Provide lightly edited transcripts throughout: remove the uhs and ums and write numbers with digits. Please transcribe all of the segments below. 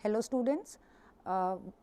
Hello students,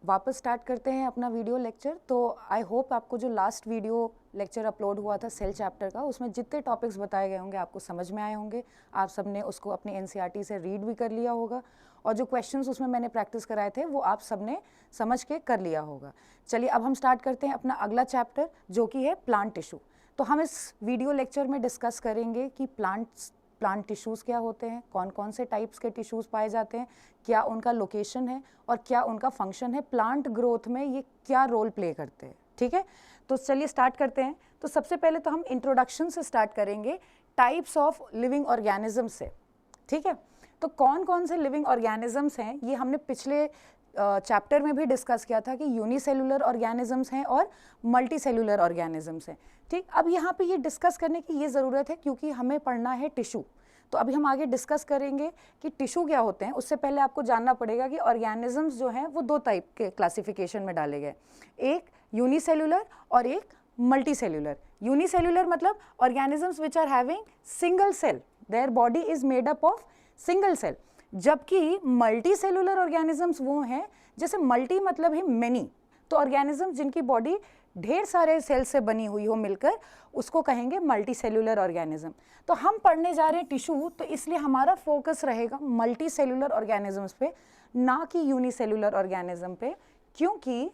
वापस start करते हैं अपना वीडियो लेक्चर। तो आई होप आपको जो लास्ट वीडियो लेक्चर अपलोड हुआ था सेल चैप्टर का, उसमें जितने टॉपिक्स बताए गए होंगे आपको समझ में आए होंगे। आप सबने उसको अपनी एनसीईआरटी से रीड भी कर लिया होगा और जो क्वेश्चंस उसमें मैंने प्रैक्टिस कराए थे वो आप सबने समझ के कर लिया होगा। चलिए अब हम स्टार्ट करते हैं अपना अगला चैप्टर जो कि है प्लांट टिश्यू। तो हम इस वीडियो लेक्चर में डिस्कस करेंगे कि प्लांट टिश्यूज़ क्या होते हैं, कौन कौन से टाइप्स के टिश्यूज़ पाए जाते हैं, क्या उनका लोकेशन है और क्या उनका फंक्शन है, प्लांट ग्रोथ में ये क्या रोल प्ले करते हैं। ठीक है, तो चलिए स्टार्ट करते हैं। तो सबसे पहले तो हम इंट्रोडक्शन से स्टार्ट करेंगे, टाइप्स ऑफ लिविंग ऑर्गेनिज्म से। ठीक है, तो कौन कौन से लिविंग ऑर्गेनिजम्स हैं ये हमने पिछले चैप्टर में भी डिस्कस किया था कि यूनिसेलुलर ऑर्गेनिजम्स हैं और मल्टी सेलुलर ऑर्गेनिजम्स हैं। ठीक, अब यहाँ पे ये डिस्कस करने की ये ज़रूरत है क्योंकि हमें पढ़ना है टिश्यू। तो अभी हम आगे डिस्कस करेंगे कि टिश्यू क्या होते हैं। उससे पहले आपको जानना पड़ेगा कि ऑर्गेनिजम्स जो हैं वो दो टाइप के क्लासिफिकेशन में डाले गए, एक यूनिसेलुलर और एक मल्टी सेलुलर। यूनिसेलुलर मतलब organisms which are having single cell, their body is made up of single cell. जबकि मल्टी सेलुलर ऑर्गेनिजम्स वो हैं, जैसे मल्टी मतलब ही मेनी, तो ऑर्गेनिज्म जिनकी बॉडी ढेर सारे सेल से बनी हुई हो मिलकर, उसको कहेंगे मल्टी सेलुलर ऑर्गेनिज्म। तो हम पढ़ने जा रहे हैं टिश्यू, तो इसलिए हमारा फोकस रहेगा मल्टी सेलुलर ऑर्गेनिजम्स पे, ना कि यूनिसेलुलर ऑर्गेनिज्म पे। क्योंकि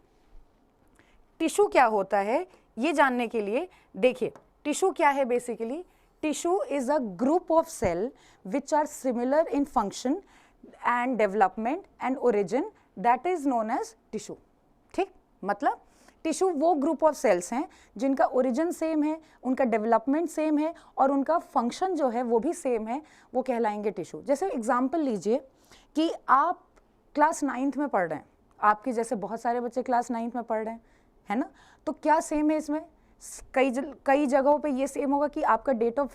टिश्यू क्या होता है ये जानने के लिए देखिए, टिश्यू क्या है basically. Tissue is a group of cell which are similar in function and development and origin, that is known as tissue। ठीक, मतलब टिश्यू वो ग्रुप ऑफ सेल्स हैं जिनका ओरिजिन सेम है, उनका डेवलपमेंट सेम है और उनका फंक्शन जो है वो भी सेम है, वो कहलाएंगे टिश्यू। जैसे एग्जांपल लीजिए कि आप क्लास 9th में पढ़ रहे हैं, आपके जैसे बहुत सारे बच्चे क्लास 9th में पढ़ रहे हैं, है ना। तो क्या सेम है इसमें, कई जगहों पे ये सेम होगा कि आपका डेट ऑफ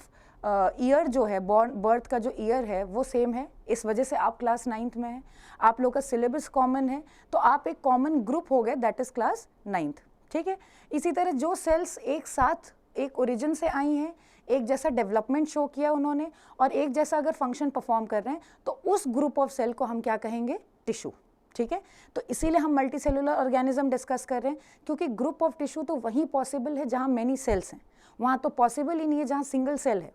ईयर जो है, बर्थ का जो ईयर है वो सेम है, इस वजह से आप क्लास 9th में हैं। आप लोग का सिलेबस कॉमन है, तो आप एक कॉमन ग्रुप हो गए, दैट इज क्लास 9th। ठीक है, इसी तरह जो सेल्स एक साथ एक ओरिजिन से आई हैं, एक जैसा डेवलपमेंट शो किया उन्होंने और एक जैसा अगर फंक्शन परफॉर्म कर रहे हैं, तो उस ग्रुप ऑफ सेल को हम क्या कहेंगे, टिश्यू। ठीक है, तो इसीलिए हम मल्टी सेलुलर ऑर्गेनिज्म डिस्कस कर रहे हैं, क्योंकि ग्रुप ऑफ टिश्यू तो वहीं पॉसिबल है जहां मेनी सेल्स हैं, वहां तो पॉसिबल ही नहीं है जहां सिंगल सेल है।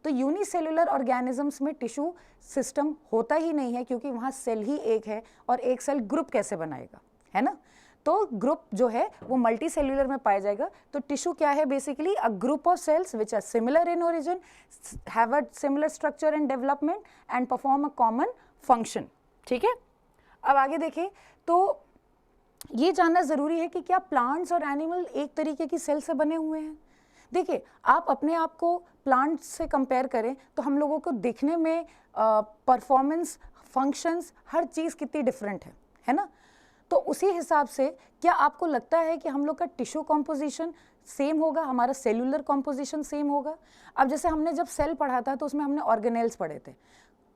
तो यूनिसेलुलर ऑर्गेनिजम्स में टिश्यू सिस्टम होता ही नहीं है, क्योंकि वहां सेल ही एक है और एक सेल ग्रुप कैसे बनाएगा, है ना। तो ग्रुप जो है वो मल्टी सेलुलर में पाया जाएगा। तो टिश्यू क्या है basically, a group of cells which are similar in origin, have a similar structure and development and perform a common function. ठीक है, अब आगे देखें तो ये जानना ज़रूरी है कि क्या प्लांट्स और एनिमल एक तरीके की सेल से बने हुए हैं। देखिए, आप अपने आप को प्लांट से कंपेयर करें तो हम लोगों को दिखने में परफॉर्मेंस, फंक्शंस, हर चीज़ कितनी डिफरेंट है ना। तो उसी हिसाब से क्या आपको लगता है कि हम लोग का टिश्यू कॉम्पोजिशन सेम होगा, हमारा सेलुलर कॉम्पोजिशन सेम होगा। अब जैसे हमने जब सेल पढ़ा था तो उसमें हमने ऑर्गेनेल्स पढ़े थे,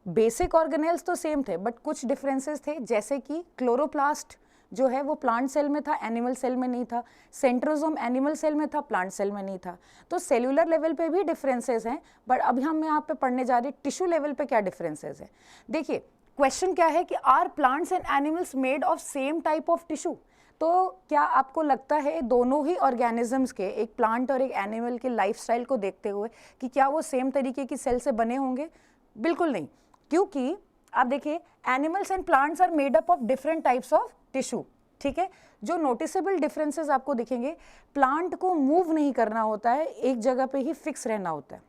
बेसिक ऑर्गेनेल्स तो सेम थे बट कुछ डिफरेंसेस थे, जैसे कि क्लोरोप्लास्ट जो है वो प्लांट सेल में था, एनिमल सेल में नहीं था। सेंट्रोसोम एनिमल सेल में था, प्लांट सेल में नहीं था। तो सेलुलर लेवल पे भी डिफरेंसेस हैं, बट अभी हम यहाँ पे पढ़ने जा रहे हैं टिश्यू लेवल पे क्या डिफरेंसेस हैं। देखिए, क्वेश्चन क्या है कि are plants and animals made of same type of tissue. तो क्या आपको लगता है दोनों ही ऑर्गेनिजम्स के, एक प्लांट और एक एनिमल के लाइफस्टाइल को देखते हुए, कि क्या वो सेम तरीके की सेल से बने होंगे? बिल्कुल नहीं, क्योंकि आप देखिए animals and plants are made up of different types of tissue. ठीक है, जो नोटिसेबल डिफरेंसेस आपको दिखेंगे, प्लांट को मूव नहीं करना होता है, एक जगह पे ही फिक्स रहना होता है,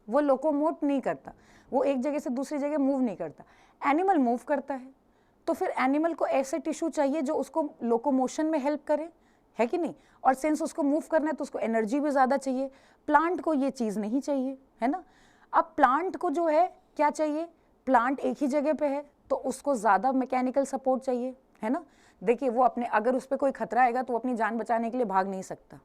वो लोकोमोट नहीं करता, वो एक जगह से दूसरी जगह मूव नहीं करता। एनिमल मूव करता है, तो फिर एनिमल को ऐसे टिश्यू चाहिए जो उसको लोकोमोशन में हेल्प करे, है कि नहीं। और सिंस उसको मूव करना है तो उसको एनर्जी भी ज़्यादा चाहिए, प्लांट को ये चीज़ नहीं चाहिए, है ना। अब प्लांट को जो है क्या चाहिए, प्लांट एक ही जगह पे है तो उसको ज़्यादा मैकेनिकल सपोर्ट चाहिए, है ना। देखिए, वो अपने, अगर उस पर कोई खतरा आएगा तो वो अपनी जान बचाने के लिए भाग नहीं सकता,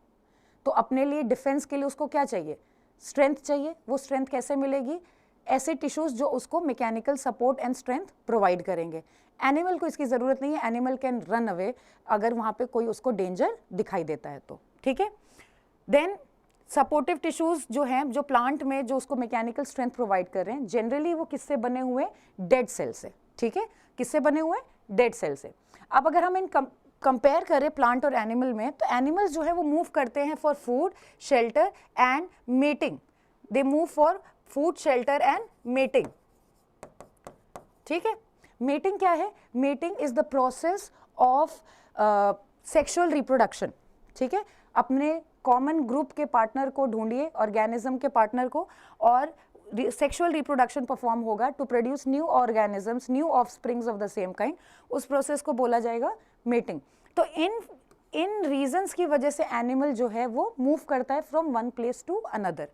तो अपने लिए डिफेंस के लिए उसको क्या चाहिए, स्ट्रेंथ चाहिए। वो स्ट्रेंथ कैसे मिलेगी, ऐसे टिश्यूज जो उसको mechanical support and strength provide करेंगे। एनिमल को इसकी ज़रूरत नहीं है, एनिमल कैन रन अवे अगर वहाँ पे कोई उसको डेंजर दिखाई देता है तो। ठीक है, देन सपोर्टिव टिश्यूज जो हैं, जो प्लांट में जो उसको मैकेनिकल स्ट्रेंथ प्रोवाइड कर रहे हैं, जनरली वो किससे बने हुए, डेड सेल से। ठीक है, किससे बने हुए, डेड सेल से। अब अगर हम इन कंपेयर करें प्लांट और एनिमल में, तो एनिमल्स जो है वो मूव करते हैं for food, shelter and mating. They move for food, shelter and mating. ठीक है, मेटिंग क्या है? Mating is the process of sexual reproduction. ठीक है, अपने कॉमन ग्रुप के पार्टनर को ढूंढिए, ऑर्गेनिज्म के पार्टनर को, और सेक्सुअल रिप्रोडक्शन परफॉर्म होगा to produce new organisms, new offsprings of the same kind. उस प्रोसेस को बोला जाएगा मेटिंग। तो इन रीजंस की वजह से एनिमल जो है वो मूव करता है from one place to another.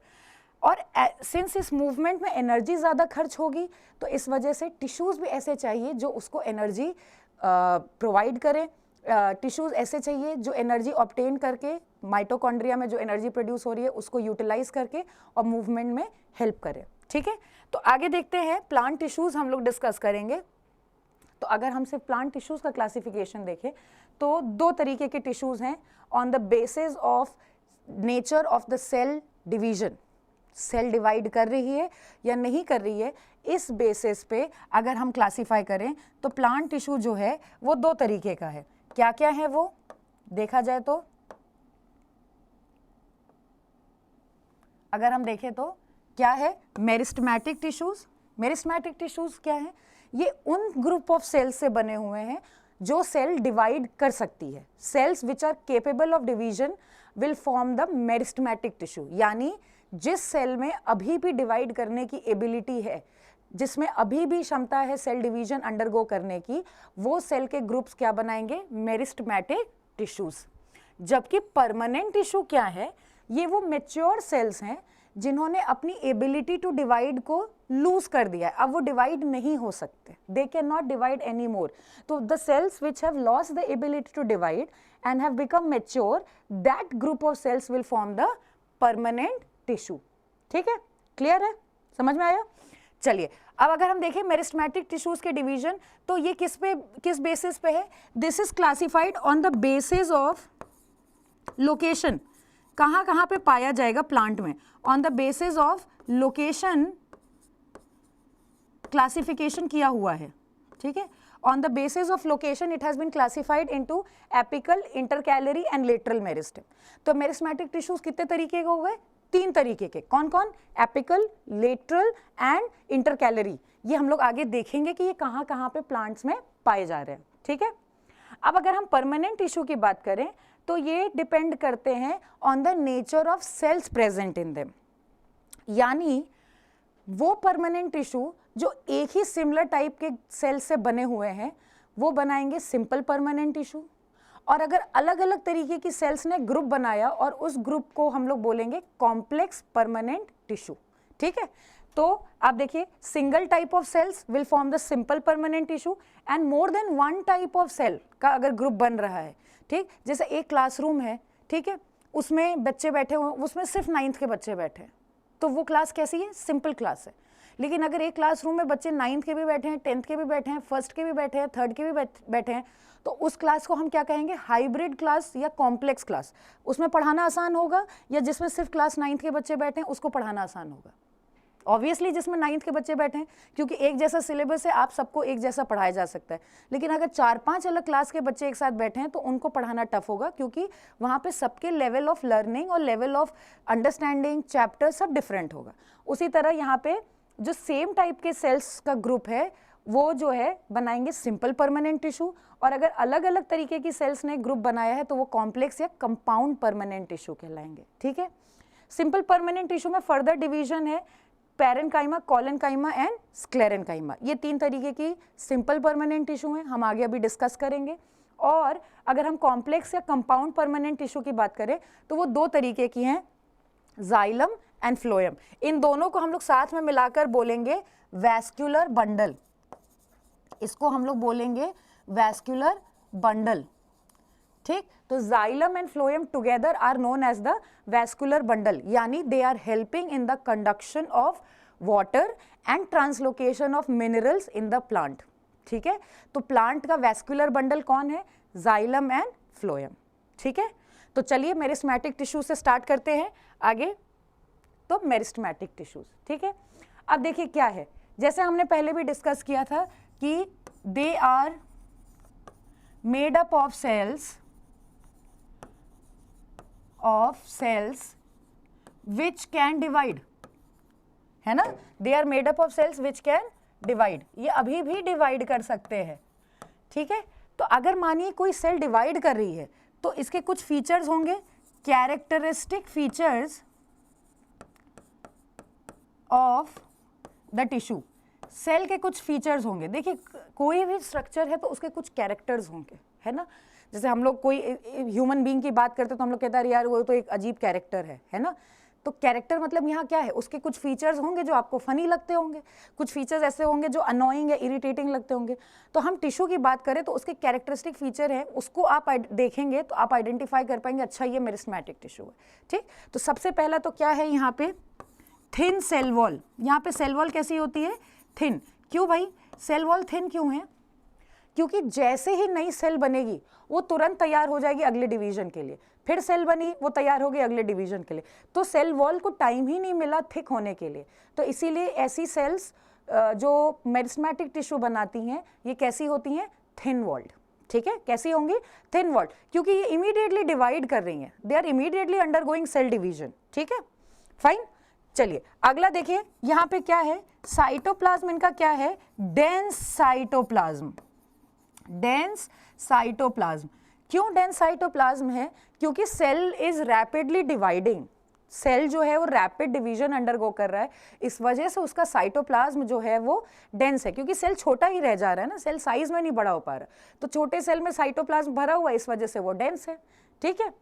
और सिंस इस मूवमेंट में एनर्जी ज़्यादा खर्च होगी, तो इस वजह से टिश्यूज़ भी ऐसे चाहिए जो उसको एनर्जी प्रोवाइड करें। टिश्यूज़ ऐसे चाहिए जो एनर्जी ऑब्टेन करके, माइटोकॉन्ड्रिया में जो एनर्जी प्रोड्यूस हो रही है उसको यूटिलाइज करके और मूवमेंट में हेल्प करे। ठीक है, तो आगे देखते हैं, प्लांट टिश्यूज़ हम लोग डिस्कस करेंगे। तो अगर हम सिर्फ प्लांट टिश्यूज़ का क्लासिफिकेशन देखें तो दो तरीके के टिश्यूज़ हैं on the basis of nature of the cell division. Cell divide कर रही है या नहीं कर रही है, इस बेसिस पे अगर हम क्लासीफाई करें तो प्लांट टिश्यू जो है वो दो तरीके का है। क्या क्या है वो देखा जाए तो अगर हम देखें तो क्या है? Meristematic tissues. मेरिस्टेमेटिक टिश्यूज क्या है? ये उन ग्रुप ऑफ सेल्स से बने हुए हैं जो सेल डिवाइड कर सकती है। Cells which are capable of division will form the meristematic tissue. यानी जिस सेल में अभी भी डिवाइड करने की एबिलिटी है, जिसमें अभी भी क्षमता है सेल डिवीजन अंडरगो करने की, वो सेल के ग्रुप्स क्या बनाएंगे? Meristematic tissues. जबकि परमानेंट टिश्यू क्या है? ये वो मैच्योर सेल्स हैं जिन्होंने अपनी एबिलिटी टू डिवाइड को लूज कर दिया है, अब वो डिवाइड नहीं हो सकते, they can not divide any more. तो the cells which have lost the ability to divide and have become mature, that group of cells will form the permanent tissue. ठीक है, क्लियर है, समझ में आया? चलिए, अब अगर हम देखें मेरिस्टेमेटिक टिश्यूज के डिवीजन, तो ये किस बेसिस पे है? This is classified on the basis of location. कहाँ कहाँ पे पाया जाएगा प्लांट में? On the basis of location classification किया हुआ है। ठीक है, on the basis of location it has been classified into apical, intercalary and lateral meristem. तो मेरिस्टेमेटिक टिश्यूज कितने तरीके के हो गए? तीन तरीके के। कौन कौन? Apical, lateral and intercalary. ये हम लोग आगे देखेंगे कि ये कहाँ कहाँ पे प्लांट्स में पाए जा रहे हैं। ठीक है, अब अगर हम परमानेंट टिश्यू की बात करें तो ये डिपेंड करते हैं on the nature of cells present in them. यानी वो परमानेंट टिश्यू जो एक ही सिमिलर टाइप के सेल से बने हुए हैं वो बनाएंगे सिंपल परमानेंट टिश्यू। और अगर अलग अलग तरीके की सेल्स ने ग्रुप बनाया और उस ग्रुप को हम लोग बोलेंगे कॉम्प्लेक्स परमानेंट टिश्यू। ठीक है, तो आप देखिए, single type of cells will form the simple permanent tissue and more than one type of cell का अगर ग्रुप बन रहा है, ठीक, जैसे एक क्लासरूम है, ठीक है, उसमें बच्चे बैठे हुए, उसमें सिर्फ 9th के बच्चे बैठे हैं, तो वो क्लास कैसी है? सिंपल क्लास है। लेकिन अगर एक क्लासरूम में बच्चे 9th के भी बैठे हैं, 10th के भी बैठे हैं, 1st के भी बैठे हैं, 3rd के भी बैठे हैं, तो उस क्लास को हम क्या कहेंगे? हाइब्रिड क्लास या कॉम्प्लेक्स क्लास। उसमें पढ़ाना आसान होगा, या जिसमें सिर्फ क्लास 9th के बच्चे बैठे हैं उसको पढ़ाना आसान होगा? ऑब्वियसली जिसमें 9th के बच्चे बैठे हैं, क्योंकि एक जैसा सिलेबस है, आप सबको एक जैसा पढ़ाया जा सकता है। लेकिन अगर 4-5 अलग क्लास के बच्चे एक साथ बैठे हैं तो उनको पढ़ाना टफ होगा, क्योंकि वहाँ पे सबके लेवल ऑफ लर्निंग और लेवल ऑफ अंडरस्टैंडिंग, चैप्टर सब डिफरेंट होगा। उसी तरह यहाँ पे जो सेम टाइप के सेल्स का ग्रुप है वो जो है बनाएंगे सिंपल परमानेंट टिश्यू, और अगर अलग अलग तरीके की सेल्स ने ग्रुप बनाया है तो वो कॉम्प्लेक्स या कंपाउंड परमानेंट टिश्यू कहलाएंगे। ठीक है, सिंपल परमानेंट टिश्यू में फर्दर डिवीजन है पैरेन्काइमा, कोलेन्काइमा एंड स्क्लेरेन्काइमा। ये 3 तरीके की सिंपल परमानेंट टिश्यू हैं, हम आगे अभी डिस्कस करेंगे। और अगर हम कॉम्प्लेक्स या कंपाउंड परमानेंट टिश्यू की बात करें तो वो 2 तरीके की हैं, जाइलम एंड फ्लोएम। इन दोनों को हम लोग साथ में मिलाकर बोलेंगे वैस्कुलर बंडल। इसको हम लोग बोलेंगे वैस्कुलर बंडल। ठीक, तो xylem and phloem together are known as the vascular bundle, यानी they are helping in the conduction of water and translocation of minerals in the plant. ठीक है, तो प्लांट का वैस्कुलर बंडल कौन है? Xylem and phloem. ठीक है, तो चलिए मेरिस्टेमेटिक टिश्यू से स्टार्ट करते हैं आगे। तो मेरिस्टेमेटिक टिश्यूज, ठीक है, अब देखिए क्या है, जैसे हमने पहले भी डिस्कस किया था कि they are made up of cells which can divide, है ना, they are made up of cells which can divide, ये अभी भी डिवाइड कर सकते हैं, ठीक है। तो अगर मानिए कोई सेल डिवाइड कर रही है तो इसके कुछ फीचर्स होंगे, characteristic features of the tissue, cell के कुछ फीचर्स होंगे। देखिए कोई भी स्ट्रक्चर है तो उसके कुछ कैरेक्टर्स होंगे, है ना। जैसे हम लोग कोई ह्यूमन बीइंग की बात करते हैं तो हम लोग कहते हैं यार वो तो एक अजीब कैरेक्टर है ना। तो कैरेक्टर मतलब यहाँ क्या है, उसके कुछ फीचर्स होंगे जो आपको फनी लगते होंगे, कुछ फीचर्स ऐसे होंगे जो अनोइंग या इरिटेटिंग लगते होंगे। तो हम टिश्यू की बात करें तो उसके कैरेक्टरिस्टिक फीचर है, उसको आप देखेंगे तो आप आइडेंटिफाई कर पाएंगे, अच्छा ये मेरिस्टेमेटिक टिश्यू है, ठीक। तो सबसे पहला तो क्या है यहाँ पे, थिन सेल वॉल। यहाँ पे सेल वॉल कैसी होती है, थिन। क्यों भाई सेल वॉल थिन क्यों है, क्योंकि जैसे ही नई सेल बनेगी वो तुरंत तैयार हो जाएगी अगले डिवीजन के लिए, फिर सेल बनी वो तैयार होगी अगले डिवीजन के लिए, तो सेल वॉल को टाइम ही नहीं मिला थिक होने के लिए। तो इसीलिए ऐसी सेल्स जो मेरिस्टेमेटिक टिश्यू बनाती हैं ये कैसी होती हैं, थिन वॉल्ड, ठीक है। कैसी होंगी, थिन वॉल्ड, क्योंकि ये इमीडिएटली डिवाइड कर रही हैं, they are immediately undergoing cell division, ठीक है, फाइन। चलिए अगला देखिए, यहाँ पे क्या है, साइटोप्लाज्म इनका क्या है, डेंस साइटोप्लाज्म। डेंस साइटोप्लाज्म, क्यों डेंस साइटोप्लाज्म है, क्योंकि cell is rapidly dividing, cell जो है वो रैपिड डिवीजन अंडरगो कर रहा है, इस वजह से उसका साइटोप्लाज्म जो है वो डेंस है, क्योंकि सेल छोटा ही रह जा रहा है ना, सेल साइज में नहीं बड़ा हो पा रहा, तो छोटे सेल में साइटोप्लाज्म भरा हुआ है, इस वजह से वो डेंस है, ठीक है।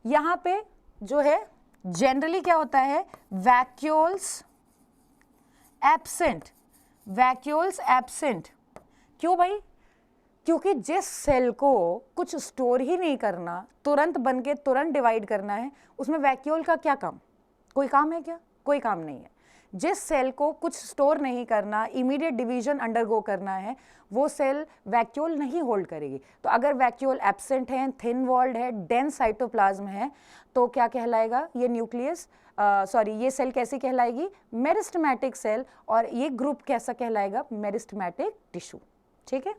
यहाँ पे जो है जनरली क्या होता है, वैक्यूल्स एब्सेंट, वैक्यूल्स एब्सेंट। क्यों भाई, क्योंकि जिस सेल को कुछ स्टोर ही नहीं करना, तुरंत बन के तुरंत डिवाइड करना है, उसमें वैक्यूल का क्या काम, कोई काम है क्या, कोई काम नहीं है। जिस सेल को कुछ स्टोर नहीं करना, इमीडिएट डिवीजन अंडरगो करना है, वो सेल वैक्यूल नहीं होल्ड करेगी। तो अगर वैक्यूल एब्सेंट है, थिन वॉल्ड है, डेंस साइटोप्लाज्म है, तो क्या कहलाएगा ये न्यूक्लियस, ये सेल कैसी कहलाएगी, मेरिस्टेमेटिक सेल, और ये ग्रुप कैसा कहलाएगा, मेरिस्टेमेटिक टिश्यू, ठीक है,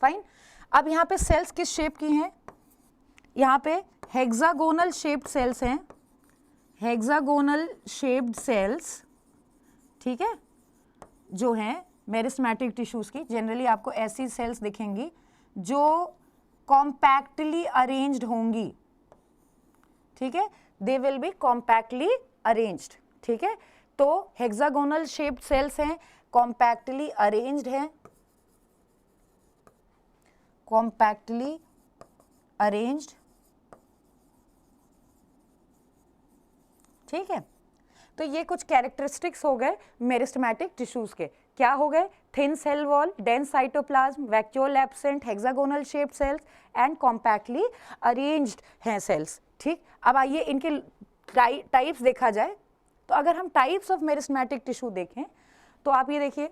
फाइन। अब यहाँ पे सेल्स किस शेप की हैं, यहाँ पे हेक्सागोनल शेप्ड सेल्स हैं, हेक्सागोनल शेप्ड सेल्स, ठीक है, जो हैं मेरिस्टेमेटिक टिश्यूज की। जनरली आपको ऐसी सेल्स दिखेंगी जो कॉम्पैक्टली अरेंज्ड होंगी, ठीक है, they will be compactly arranged, ठीक है। तो हेक्सागोनल शेप्ड सेल्स हैं, कॉम्पैक्टली अरेंज्ड हैं, कॉम्पैक्टली अरेंज्ड, ठीक है। तो ये कुछ कैरेक्टरिस्टिक्स हो गए मेरिस्टेमेटिक टिश्यूज के, क्या हो गए, thin cell wall, dense cytoplasm, vacuole absent, hexagonal shaped cells and compactly arranged हैं सेल्स, ठीक। अब आइए इनके टाइप्स देखा जाए, तो अगर हम टाइप्स ऑफ मेरिस्टेमेटिक टिश्यू देखें तो आप ये देखिए,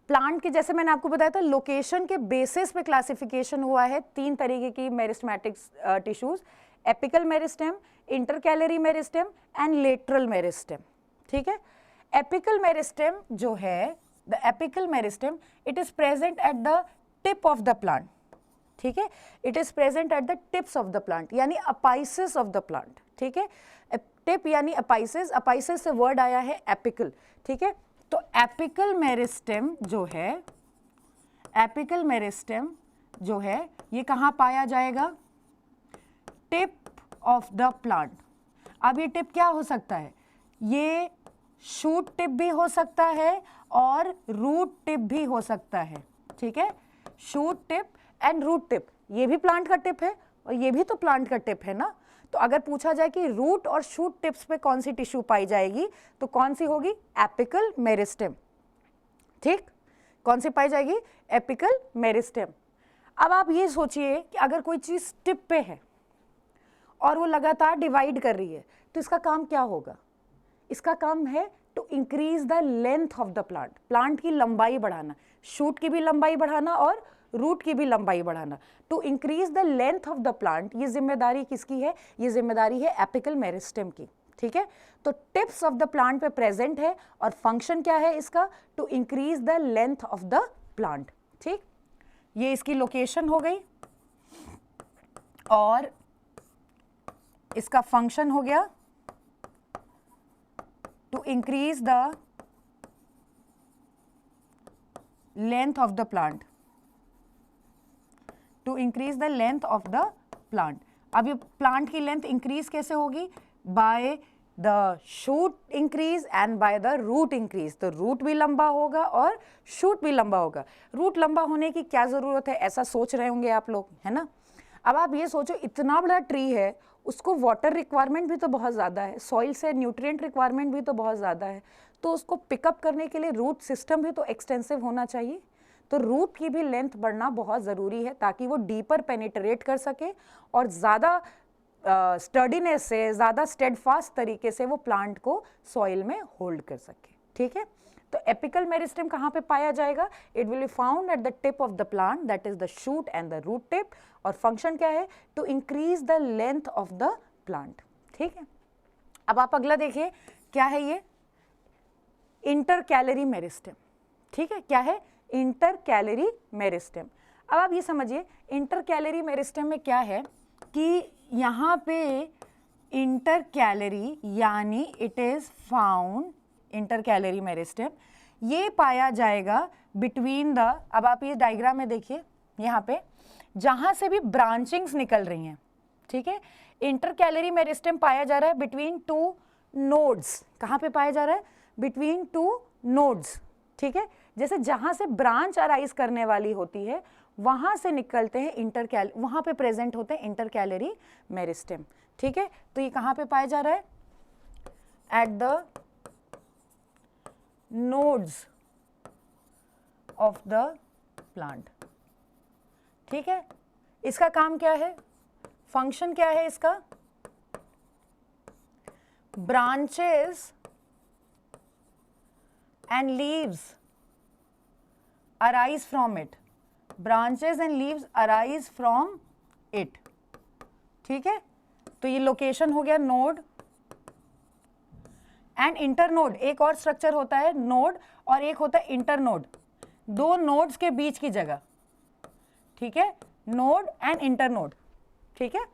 प्लांट के जैसे मैंने आपको बताया था लोकेशन के बेसिस पे क्लासिफिकेशन हुआ है, 3 तरीके की meristematic tissues, apical meristem, intercalary meristem and lateral meristem, ठीक है। एपिकल मेरिस्टेम जो है, the apical meristem, it is present at the tip of the plant, ठीक है, it is present at the tips of the plant, यानी apices of the plant, ठीक है। Tip यानी अपाइसिस, अपाइसिस से वर्ड आया है एपिकल, ठीक है। तो एपिकल मेरिस्टेम जो है, एपिकल मेरिस्टेम जो है ये कहाँ पाया जाएगा, टिप ऑफ द प्लांट। अब ये टिप क्या हो सकता है, ये शूट टिप भी हो सकता है और रूट टिप भी हो सकता है, ठीक है। Shoot tip and root tip, ये भी प्लांट का टिप है और ये भी तो प्लांट का टिप है ना। तो अगर पूछा जाए कि रूट और शूट टिप्स पे कौन सी टिश्यू पाई जाएगी, तो कौन सी होगी, एपिकल मेरिस्टेम, ठीक, कौन सी पाई जाएगी, एपिकल मेरिस्टेम। अब आप ये सोचिए कि अगर कोई चीज टिप पे है और वो लगातार डिवाइड कर रही है, तो इसका काम क्या होगा, इसका काम है to increase the length of the plant, plant की लंबाई बढ़ाना, शूट की भी लंबाई बढ़ाना और रूट की भी लंबाई बढ़ाना, to increase the length of the plant. ये जिम्मेदारी किसकी है, ये जिम्मेदारी है एपिकल मेरिस्टेम की, ठीक है। तो टिप्स ऑफ द प्लांट पे प्रेजेंट है और फंक्शन क्या है इसका, to increase the length of the plant, ठीक। ये इसकी लोकेशन हो गई और इसका फंक्शन हो गया to increase the length of the plant, to increase the length of the plant. अब ये प्लांट की लेंथ इंक्रीज कैसे होगी? By the shoot increase and by the root increase. तो रूट भी लंबा होगा और शूट भी लंबा होगा। रूट लंबा होने की क्या जरूरत है, ऐसा सोच रहे होंगे आप लोग, है ना। अब आप ये सोचो, इतना बड़ा ट्री है, उसको वाटर रिक्वायरमेंट भी तो बहुत ज़्यादा है, सॉइल से न्यूट्रिएंट रिक्वायरमेंट भी तो बहुत ज़्यादा है, तो उसको पिकअप करने के लिए रूट सिस्टम भी तो एक्सटेंसिव होना चाहिए। तो रूट की भी लेंथ बढ़ना बहुत ज़रूरी है ताकि वो डीपर पेनिट्रेट कर सके और ज़्यादा स्टडीनेस से, ज़्यादा स्टेडफास्ट तरीके से वो प्लांट को सॉइल में होल्ड कर सके। ठीक है, तो एपिकल मेरिस्टेम कहाँ पे पाया जाएगा? It will be found at the tip of the plant, that is the shoot and the root tip. और फंक्शन क्या है? To increase the length of the plant. ठीक है, अब आप अगला देखिए, क्या है ये? Intercalary meristem. ठीक है, क्या है? Intercalary meristem. अब आप ये समझिए, इंटर कैलरी मेरिस्टेम में क्या है कि यहाँ पे इंटर कैलरी यानी it is found, inter calorie meristem ये पाया जाएगा बिटवीन द, अब आप ये डायग्राम में देखिए, यहाँ पे जहाँ से भी ब्रांचिंग्स निकल रही हैं, ठीक है, इंटर कैलरी मेरिस्टेम पाया जा रहा है बिटवीन टू नोड्स। कहाँ पे पाया जा रहा है? Between two nodes. ठीक है, जैसे जहाँ से ब्रांच अराइज करने वाली होती है वहाँ से निकलते हैं वहाँ पे प्रेजेंट होते हैं इंटर कैलरी मेरिस्टेम। ठीक है, तो ये कहाँ पे पाया जा रहा है? At the nodes of the plant. ठीक है, इसका काम क्या है? फंक्शन क्या है इसका? Branches and leaves arise from it, branches and leaves arise from it। ठीक है, तो ये लोकेशन हो गया नोड एंड इंटरनोड। एक और स्ट्रक्चर होता है नोड और एक होता है इंटरनोड, दो नोड्स के बीच की जगह। ठीक है, नोड एंड इंटरनोड। ठीक है,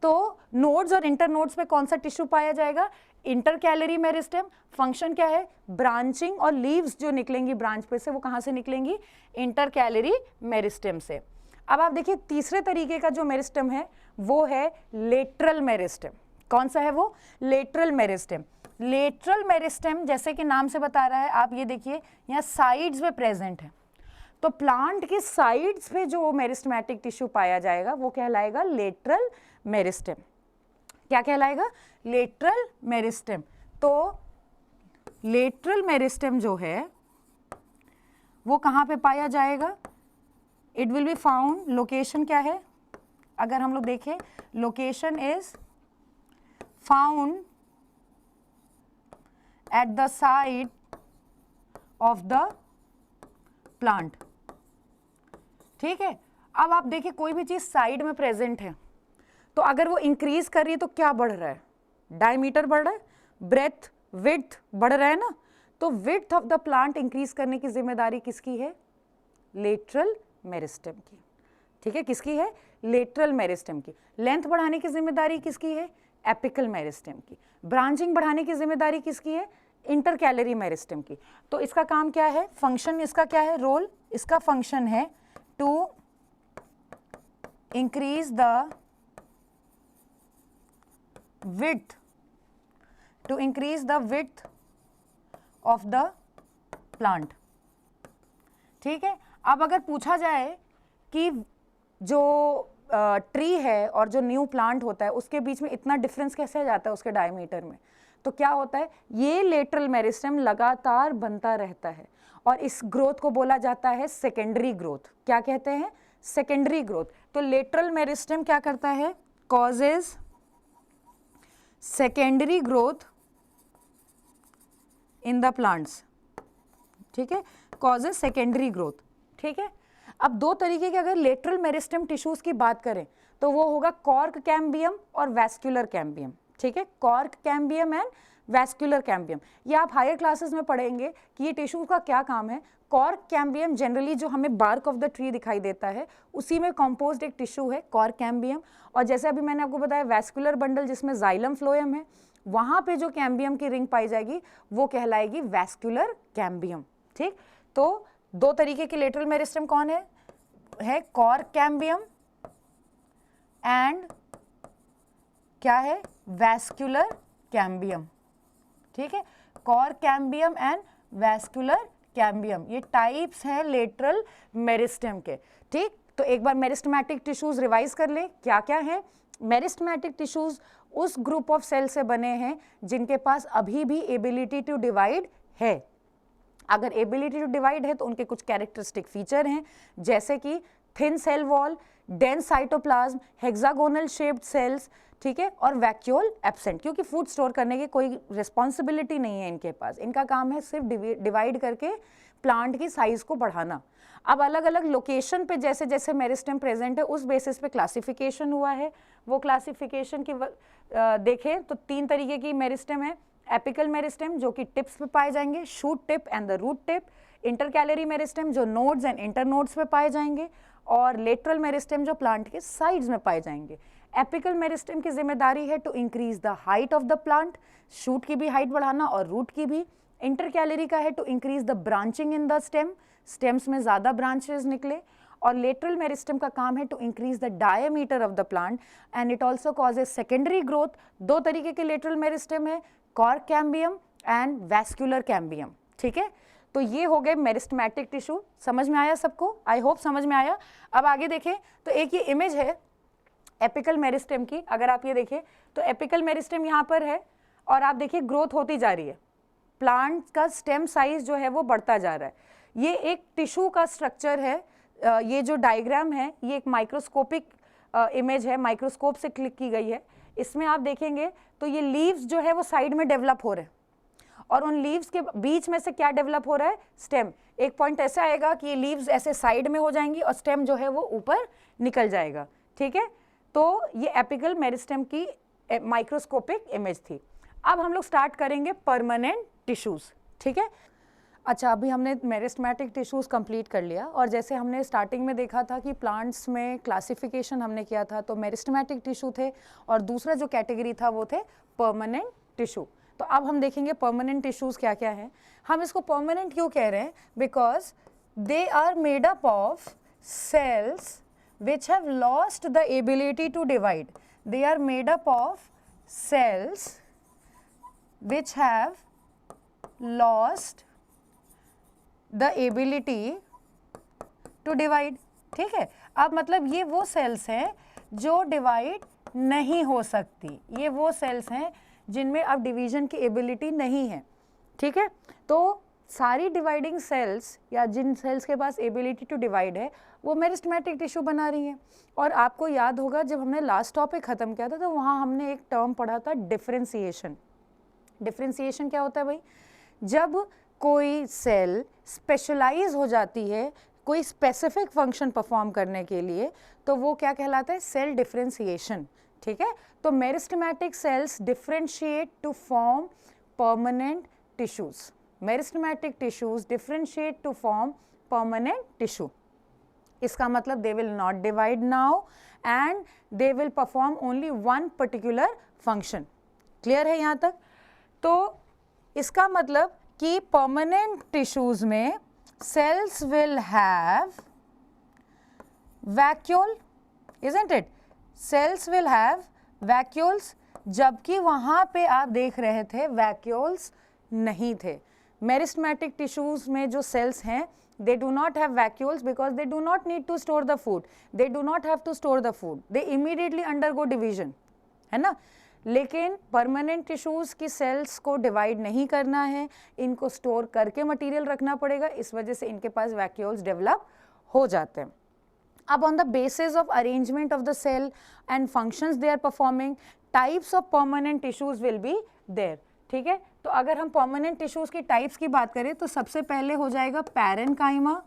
तो नोड्स और इंटरनोड्स पे कौन सा टिश्यू पाया जाएगा? Inter calorie meristem. फंक्शन क्या है? ब्रांचिंग, और लीव्स जो निकलेंगी ब्रांच पे से वो कहाँ से निकलेंगी? इंटर कैलरी मेरिस्टेम से। अब आप देखिए, तीसरे तरीके का जो मेरिस्टेम है वो है लेटरल मेरिस्टेम। कौन सा है वो? Lateral meristem. लेटरल मेरिस्टेम जैसे कि नाम से बता रहा है, आप ये देखिए यहाँ साइड्स में प्रेजेंट है, तो प्लांट के साइड्स पे जो मेरिस्टेमेटिक टिश्यू पाया जाएगा वो कहलाएगा लेटरल मेरिस्टेम। क्या कहलाएगा? Lateral meristem. तो लेटरल मेरिस्टेम जो है वो कहाँ पे पाया जाएगा? It will be found, location क्या है? अगर हम लोग देखें, location is found at the side of the plant. ठीक है, अब आप देखिए कोई भी चीज साइड में प्रेजेंट है तो अगर वो इंक्रीज कर रही है तो क्या बढ़ रहा है? डायमीटर बढ़ रहा है, ब्रेथ, विड्थ बढ़ रहा है ना। तो width of the plant increase करने की जिम्मेदारी किसकी है? लेटरल मेरिस्टेम की। ठीक है, किसकी है? लेटरल मेरिस्टेम की। लेंथ बढ़ाने की जिम्मेदारी किसकी है? एपिकल मेरिस्टेम की। ब्रांचिंग बढ़ाने की जिम्मेदारी किसकी है? इंटर कैलरी मेरिस्टेम की। तो इसका काम क्या है? फंक्शन इसका क्या है? रोल इसका फंक्शन है to increase the width, to increase the width of the plant। ठीक है, अब अगर पूछा जाए कि जो ट्री है और जो न्यू प्लांट होता है उसके बीच में इतना डिफरेंस कैसे आ जाता है उसके डायमीटर में, तो क्या होता है? ये लेटरल मेरिस्टेम लगातार बनता रहता है और इस ग्रोथ को बोला जाता है सेकेंडरी ग्रोथ। क्या कहते हैं? Secondary growth. तो लेटरल मेरिस्टेम क्या करता है? Causes secondary growth in the plants. ठीक है, कॉजेज सेकेंडरी ग्रोथ। ठीक है, अब दो तरीके के अगर लेटरल मेरिस्टेम टिश्यूज की बात करें तो वो होगा कॉर्क कैम्बियम और वैस्कुलर कैम्बियम। ठीक है, cork cambium and vascular cambium, ये आप हायर क्लासेस में पढ़ेंगे कि ये टिश्यू का क्या काम है। कॉर्क कैम्बियम जनरली जो हमें बार्क ऑफ द ट्री दिखाई देता है उसी में कंपोज्ड एक टिश्यू है कॉर्क कैम्बियम। और जैसे अभी मैंने आपको बताया वैस्कुलर बंडल जिसमें जाइलम फ्लोएम है, वहाँ पे जो कैम्बियम की रिंग पाई जाएगी वो कहलाएगी वैस्कुलर कैम्बियम। ठीक, तो दो तरीके के लेटरल मेरिस्टम कौन है कॉर्क कैम्बियम एंड क्या है वैस्कुलर कैम्बियम। ठीक है, cork cambium and vascular cambium, ये टाइप्स हैं लेटरल मेरिस्टम के। ठीक, तो एक बार मेरिस्टमैटिक टिश्यूज रिवाइज कर ले क्या क्या है। मेरिस्टमैटिक टिश्यूज उस ग्रुप ऑफ सेल से बने हैं जिनके पास अभी भी एबिलिटी टू डिवाइड है। अगर एबिलिटी टू डिवाइड है तो उनके कुछ कैरेक्टरिस्टिक फीचर हैं, जैसे कि thin cell wall, dense cytoplasm, hexagonal shaped cells, ठीक है, और वैक्यूल एब्सेंट, क्योंकि फूड स्टोर करने की कोई रिस्पॉन्सिबिलिटी नहीं है इनके पास। इनका काम है सिर्फ डिवाइड करके प्लांट की साइज को बढ़ाना। अब अलग अलग लोकेशन पे जैसे जैसे मेरिस्टम प्रेजेंट है उस बेसिस पे क्लासिफिकेशन हुआ है। वो क्लासिफिकेशन की देखें तो 3 तरीके की मेरिस्टम है। एपिकल मेरिस्टम जो कि टिप्स पे पाए जाएंगे, shoot tip and the root tip. Intercalary meristem जो नोड्स एंड इंटरनोड्स पे पाए जाएंगे, और लेटरल मेरिस्टम जो प्लांट के साइड्स में पाए जाएंगे। एपिकल मेरिस्टम की जिम्मेदारी है to increase the height of the plant, shoot की भी हाइट बढ़ाना और रूट की भी। इंटरकैलरी का है to increase the branching in the stem, stems में ज़्यादा ब्रांचेस निकले। और लेटरल मेरिस्टम का काम है to increase the diameter of the plant and it also causes secondary growth. 2 तरीके के लेटरल मेरिस्टम है, cork cambium and vascular cambium. ठीक है, तो ये हो गए मेरिस्टमैटिक टिश्यू। समझ में आया सबको? आई होप समझ में आया। अब आगे देखें तो एक ये इमेज है एपिकल मेरिस्टम की। अगर आप ये देखें तो एपिकल मेरिस्टम यहाँ पर है और आप देखिए ग्रोथ होती जा रही है, प्लांट का स्टेम साइज जो है वो बढ़ता जा रहा है। ये एक टिश्यू का स्ट्रक्चर है। ये जो डायग्राम है ये एक माइक्रोस्कोपिक इमेज है, माइक्रोस्कोप से क्लिक की गई है। इसमें आप देखेंगे तो ये लीव्स जो है वो साइड में डेवलप हो रहे हैं और उन लीव्स के बीच में से क्या डेवलप हो रहा है, स्टेम। एक पॉइंट ऐसा आएगा कि ये लीव्स ऐसे साइड में हो जाएंगी और स्टेम जो है वो ऊपर निकल जाएगा। ठीक है, तो ये एपिकल मेरिस्टम की माइक्रोस्कोपिक इमेज थी। अब हम लोग स्टार्ट करेंगे परमानेंट टिश्यूज। ठीक है, अच्छा अभी हमने मेरिस्टमैटिक टिश्यूज कंप्लीट कर लिया और जैसे हमने स्टार्टिंग में देखा था कि प्लांट्स में क्लासिफिकेशन हमने किया था तो मेरिस्टमैटिक टिश्यू थे और दूसरा जो कैटेगरी था वो थे परमानेंट टिश्यू। तो अब हम देखेंगे परमानेंट टिश्यूज क्या क्या हैं। हम इसको परमानेंट क्यों कह रहे हैं, because they are made up of cells which have lost the ability to divide. They are made up of cells which have lost the ability to divide. ठीक है, अब मतलब ये वो सेल्स हैं जो डिवाइड नहीं हो सकती, ये वो सेल्स हैं जिनमें अब डिवीजन की एबिलिटी नहीं है। ठीक है, तो सारी डिवाइडिंग सेल्स या जिन सेल्स के पास एबिलिटी टू डिवाइड है वो मेरिस्टमैटिक टिश्यू बना रही हैं। और आपको याद होगा जब हमने लास्ट टॉपिक ख़त्म किया था तो वहाँ हमने एक टर्म पढ़ा था डिफरेंशिएशन। डिफरेंशिएशन क्या होता है भाई, जब कोई सेल स्पेशलाइज हो जाती है कोई स्पेसिफिक फंक्शन परफॉर्म करने के लिए तो वो क्या कहलाता है, सेल डिफरेंशिएशन। ठीक है, तो meristematic cells differentiate to form permanent tissues. Meristematic tissues differentiate to form permanent tissue. इसका मतलब they will not divide now and they will perform only one particular function. Clear है यहाँ तक? तो इसका मतलब कि परमानेंट टिश्यूज में cells will have vacuole, isn't it? Cells will have vacuoles, जबकि वहाँ पे आप देख रहे थे वैक्यूल्स नहीं थे। मेरिस्टमैटिक टिश्यूज में जो सेल्स हैं they do not have vacuoles because they do not need to store the food, they do not have to store the food, they immediately undergo division, है ना। लेकिन परमानेंट टिश्यूज की sales को divide नहीं करना है, इनको स्टोर करके मटेरियल रखना पड़ेगा, इस वजह से इनके पास वैक्यूल्स डेवलप हो जाते हैं। अब on the basis of arrangement of the cell and functions they are performing, types of permanent tissues will be there. ठीक है, तो अगर हम परमानेंट टिश्यूज की टाइप्स की बात करें तो सबसे पहले हो जाएगा पैरेन्काइमा।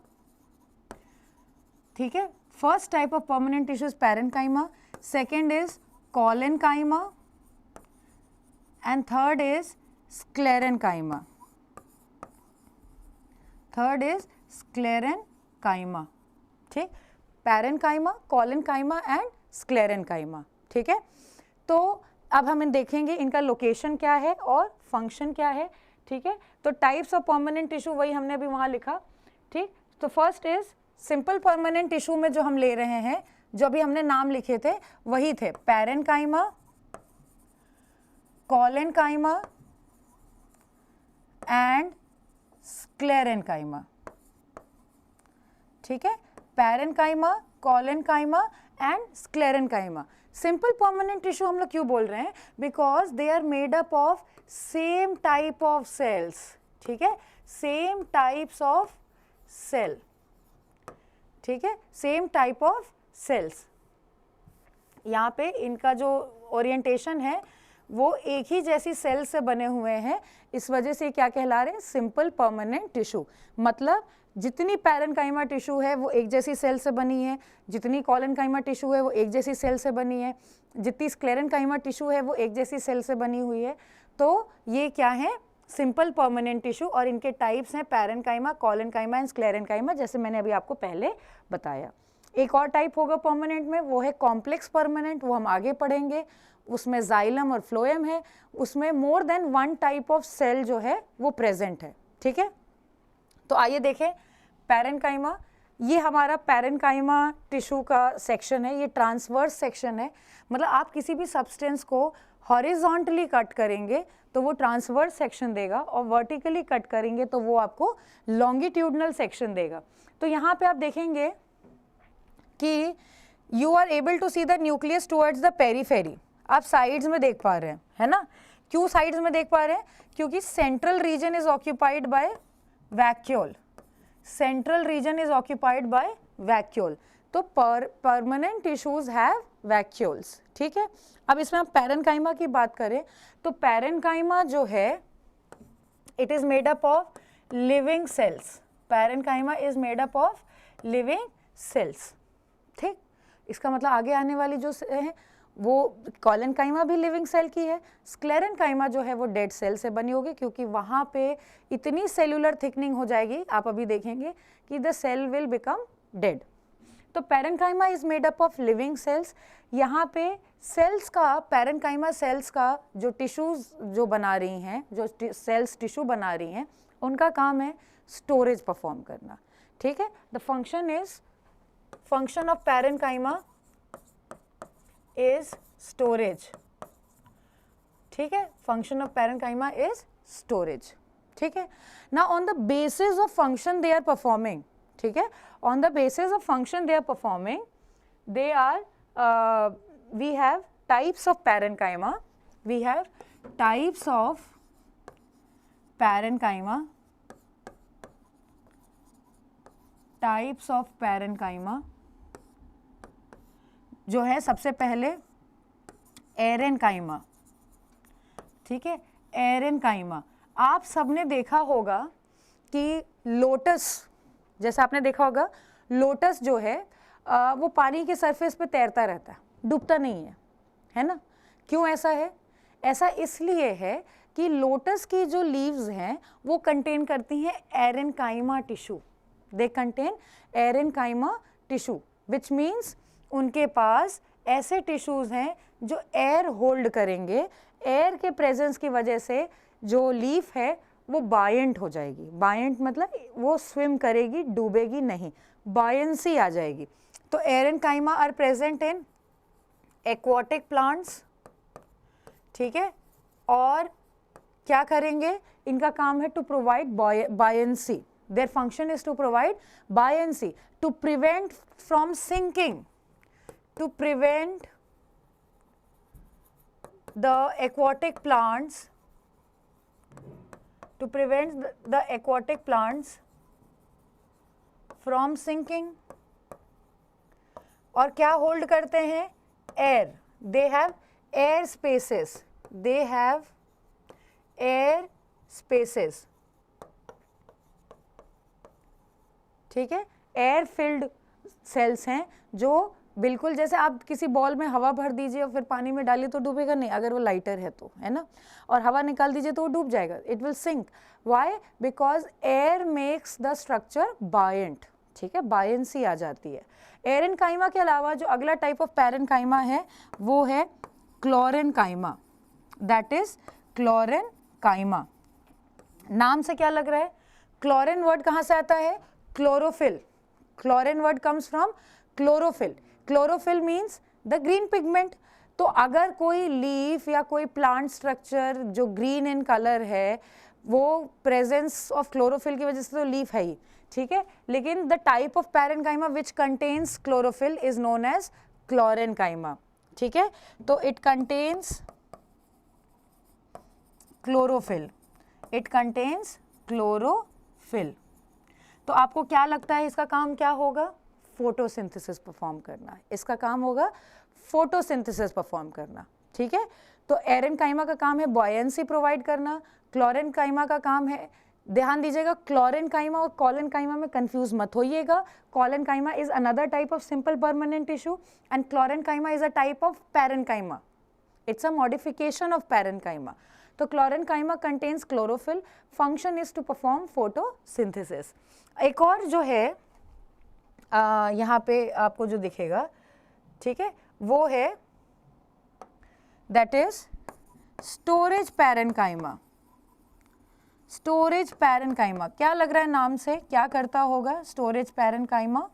ठीक है, first type of permanent tissues parenchyma, second is collenchyma and third is sclerenchyma. Third is sclerenchyma. ठीक, पैरेन्काइमा, कॉलेनकाइमा एंड स्क्लेरेनकाइमा. ठीक है, तो अब हम देखेंगे इनका लोकेशन क्या है और फंक्शन क्या है. ठीक है, तो टाइप्स ऑफ परमानेंट टिश्यू वही हमने अभी वहाँ लिखा. ठीक, तो first is simple permanent tissue में जो हम ले रहे हैं, जो अभी हमने नाम लिखे थे वही थे पैरेन्काइमा, कॉलेनकाइमा एंड स्क्लेरेनकाइमा. ठीक है, parenchyma, collenchyma and sclerenchyma. Simple permanent tissue हम लोग क्यों बोल रहे हैं? Because they are made up of same type of cells. ठीक है, सेम टाइप्स ऑफ सेल. ठीक है, सेम टाइप ऑफ सेल्स. यहाँ पे इनका जो ओरिएंटेशन है वो एक ही जैसी सेल से बने हुए हैं, इस वजह से क्या कहला रहे हैं? Simple permanent tissue. मतलब जितनी पैरेन्काइमा टिश्यू है वो एक जैसी सेल से बनी है, जितनी कॉलेनकाइमा टिश्यू है वो एक जैसी सेल से बनी है, जितनी स्क्लेरेनकाइमा टिश्यू है वो एक जैसी सेल से बनी हुई है. तो ये क्या है? Simple permanent tissue. और इनके टाइप्स हैं पैरेन्काइमा, कॉलेनकाइमा एंड स्क्लेरेनकाइमा, जैसे मैंने अभी आपको पहले बताया. एक और टाइप होगा परमानेंट में, वो है कॉम्प्लेक्स परमानेंट. वो हम आगे पढ़ेंगे. उसमें जाइलम और फ्लोएम है, उसमें more than one type of cell जो है वो प्रेजेंट है. ठीक है, तो आइए देखें पैरेन्काइमा. ये हमारा पैरेन्काइमा टिश्यू का सेक्शन है. ये ट्रांसवर्स सेक्शन है, मतलब आप किसी भी सब्सटेंस को हॉरिजॉन्टली कट करेंगे तो वो ट्रांसवर्स सेक्शन देगा, और वर्टिकली कट करेंगे तो वो आपको लॉन्गिट्यूडनल सेक्शन देगा. तो यहाँ पे आप देखेंगे कि you are able to see the nucleus towards the periphery. आप साइड्स में देख पा रहे हैं, है ना? क्यों साइड्स में देख पा रहे हैं? क्योंकि central region is occupied by vacuole. Central region is occupied by vacuole. तो परमानेंट टिश्यूज हैव वैक्यूल्स. ठीक है, अब इसमें हम पैरेन्काइमा की बात करें तो पैरेन्काइमा जो है it is made up of living sales. Parenchyma is made up of living sales. ठीक, इसका मतलब आगे आने वाली जो है वो कॉलेनकाइमा भी लिविंग सेल की है. स्क्लेरेनकाइमा जो है वो डेड सेल से बनी होगी, क्योंकि वहाँ पे इतनी सेल्यूलर थिकनिंग हो जाएगी, आप अभी देखेंगे कि the cell will become dead. तो parenchyma is made up of living cells. यहाँ पे सेल्स का, पैरेन्काइमा सेल्स का जो टिश्यूज जो बना रही हैं, जो सेल्स टिश्यू बना रही हैं, उनका काम है स्टोरेज परफॉर्म करना. ठीक है, the function of parenchyma is storage. ठीक है, function of parenchyma is storage. ठीक है, now on the basis of function they are performing. ठीक है, on the basis of function they are performing, they are we have types of parenchyma. We have types of parenchyma. Types of parenchyma जो है सबसे पहले एरेन्काइमा. ठीक है, एरेन्काइमा. आप सबने देखा होगा कि लोटस, जैसा आपने देखा होगा लोटस जो है वो पानी के सरफेस पे तैरता रहता है, डूबता नहीं है ना? क्यों ऐसा है? ऐसा इसलिए है कि लोटस की जो लीव्स हैं वो कंटेन करती हैं एरेन्काइमा tissue. They contain एरेन्काइमा tissue, which means उनके पास ऐसे टिश्यूज हैं जो एयर होल्ड करेंगे. एयर के प्रेजेंस की वजह से जो लीफ है वो बायंट हो जाएगी. बायंट मतलब वो स्विम करेगी, डूबेगी नहीं, बायंसी आ जाएगी. तो aerenchyma are present in aquatic plants. ठीक है, और क्या करेंगे? इनका काम है to provide buoyancy. Their function is to provide buoyancy, to prevent from sinking, to prevent the aquatic plants, to prevent the aquatic plants from sinking. और क्या होल्ड करते हैं? Air. They have air spaces. They have air spaces. ठीक है, air filled sales हैं जो बिल्कुल जैसे आप किसी बॉल में हवा भर दीजिए और फिर पानी में डालिए तो डूबेगा नहीं, अगर वो लाइटर है तो, है ना, और हवा निकाल दीजिए तो वो डूब जाएगा, it will sink. Why? Because air makes the structure buoyant, ठीक है, बायंसी आ जाती है। एरेनकाइमा के अलावा जो अगला टाइप ऑफ पैरेनकाइमा है वो है क्लोरेनकाइमा, दैट इज क्लोरेनकाइमा। नाम से क्या लग रहा है? क्लोरीन वर्ड कहाँ से आता है? Chlorophyll. Chlorine word comes from chlorophyll. Chlorophyll means the green pigment. तो अगर कोई लीफ या कोई प्लांट स्ट्रक्चर जो ग्रीन इन कलर है वो प्रेजेंस ऑफ क्लोरोफिल की वजह से तो लीफ है ही, ठीक है, लेकिन the type of parenchyma which contains chlorophyll is known as chlorenchyma, ठीक है। तो it contains chlorophyll, it contains chlorophyll. तो आपको क्या लगता है इसका काम क्या होगा? फोटोसिंथेसिस परफॉर्म करना। इसका काम होगा फोटोसिंथेसिस परफॉर्म करना, ठीक है। तो एरेनकाइमा का काम है बॉयंसी प्रोवाइड करना, क्लोरेनकाइमा का काम है, ध्यान दीजिएगा, क्लोरेनकाइमा और कॉलेनकाइमा में कंफ्यूज मत होइएगा। Collenchyma is another type of simple permanent tissue and chlorenchyma is a type of parenchyma, it's a modification of parenchyma. तो chlorenchyma contains chlorophyll, function is to perform photosynthesis. एक और जो है यहाँ पे आपको जो दिखेगा, ठीक है, वो है that is storage parenchyma. Storage parenchyma क्या लग रहा है नाम से, क्या करता होगा storage parenchyma?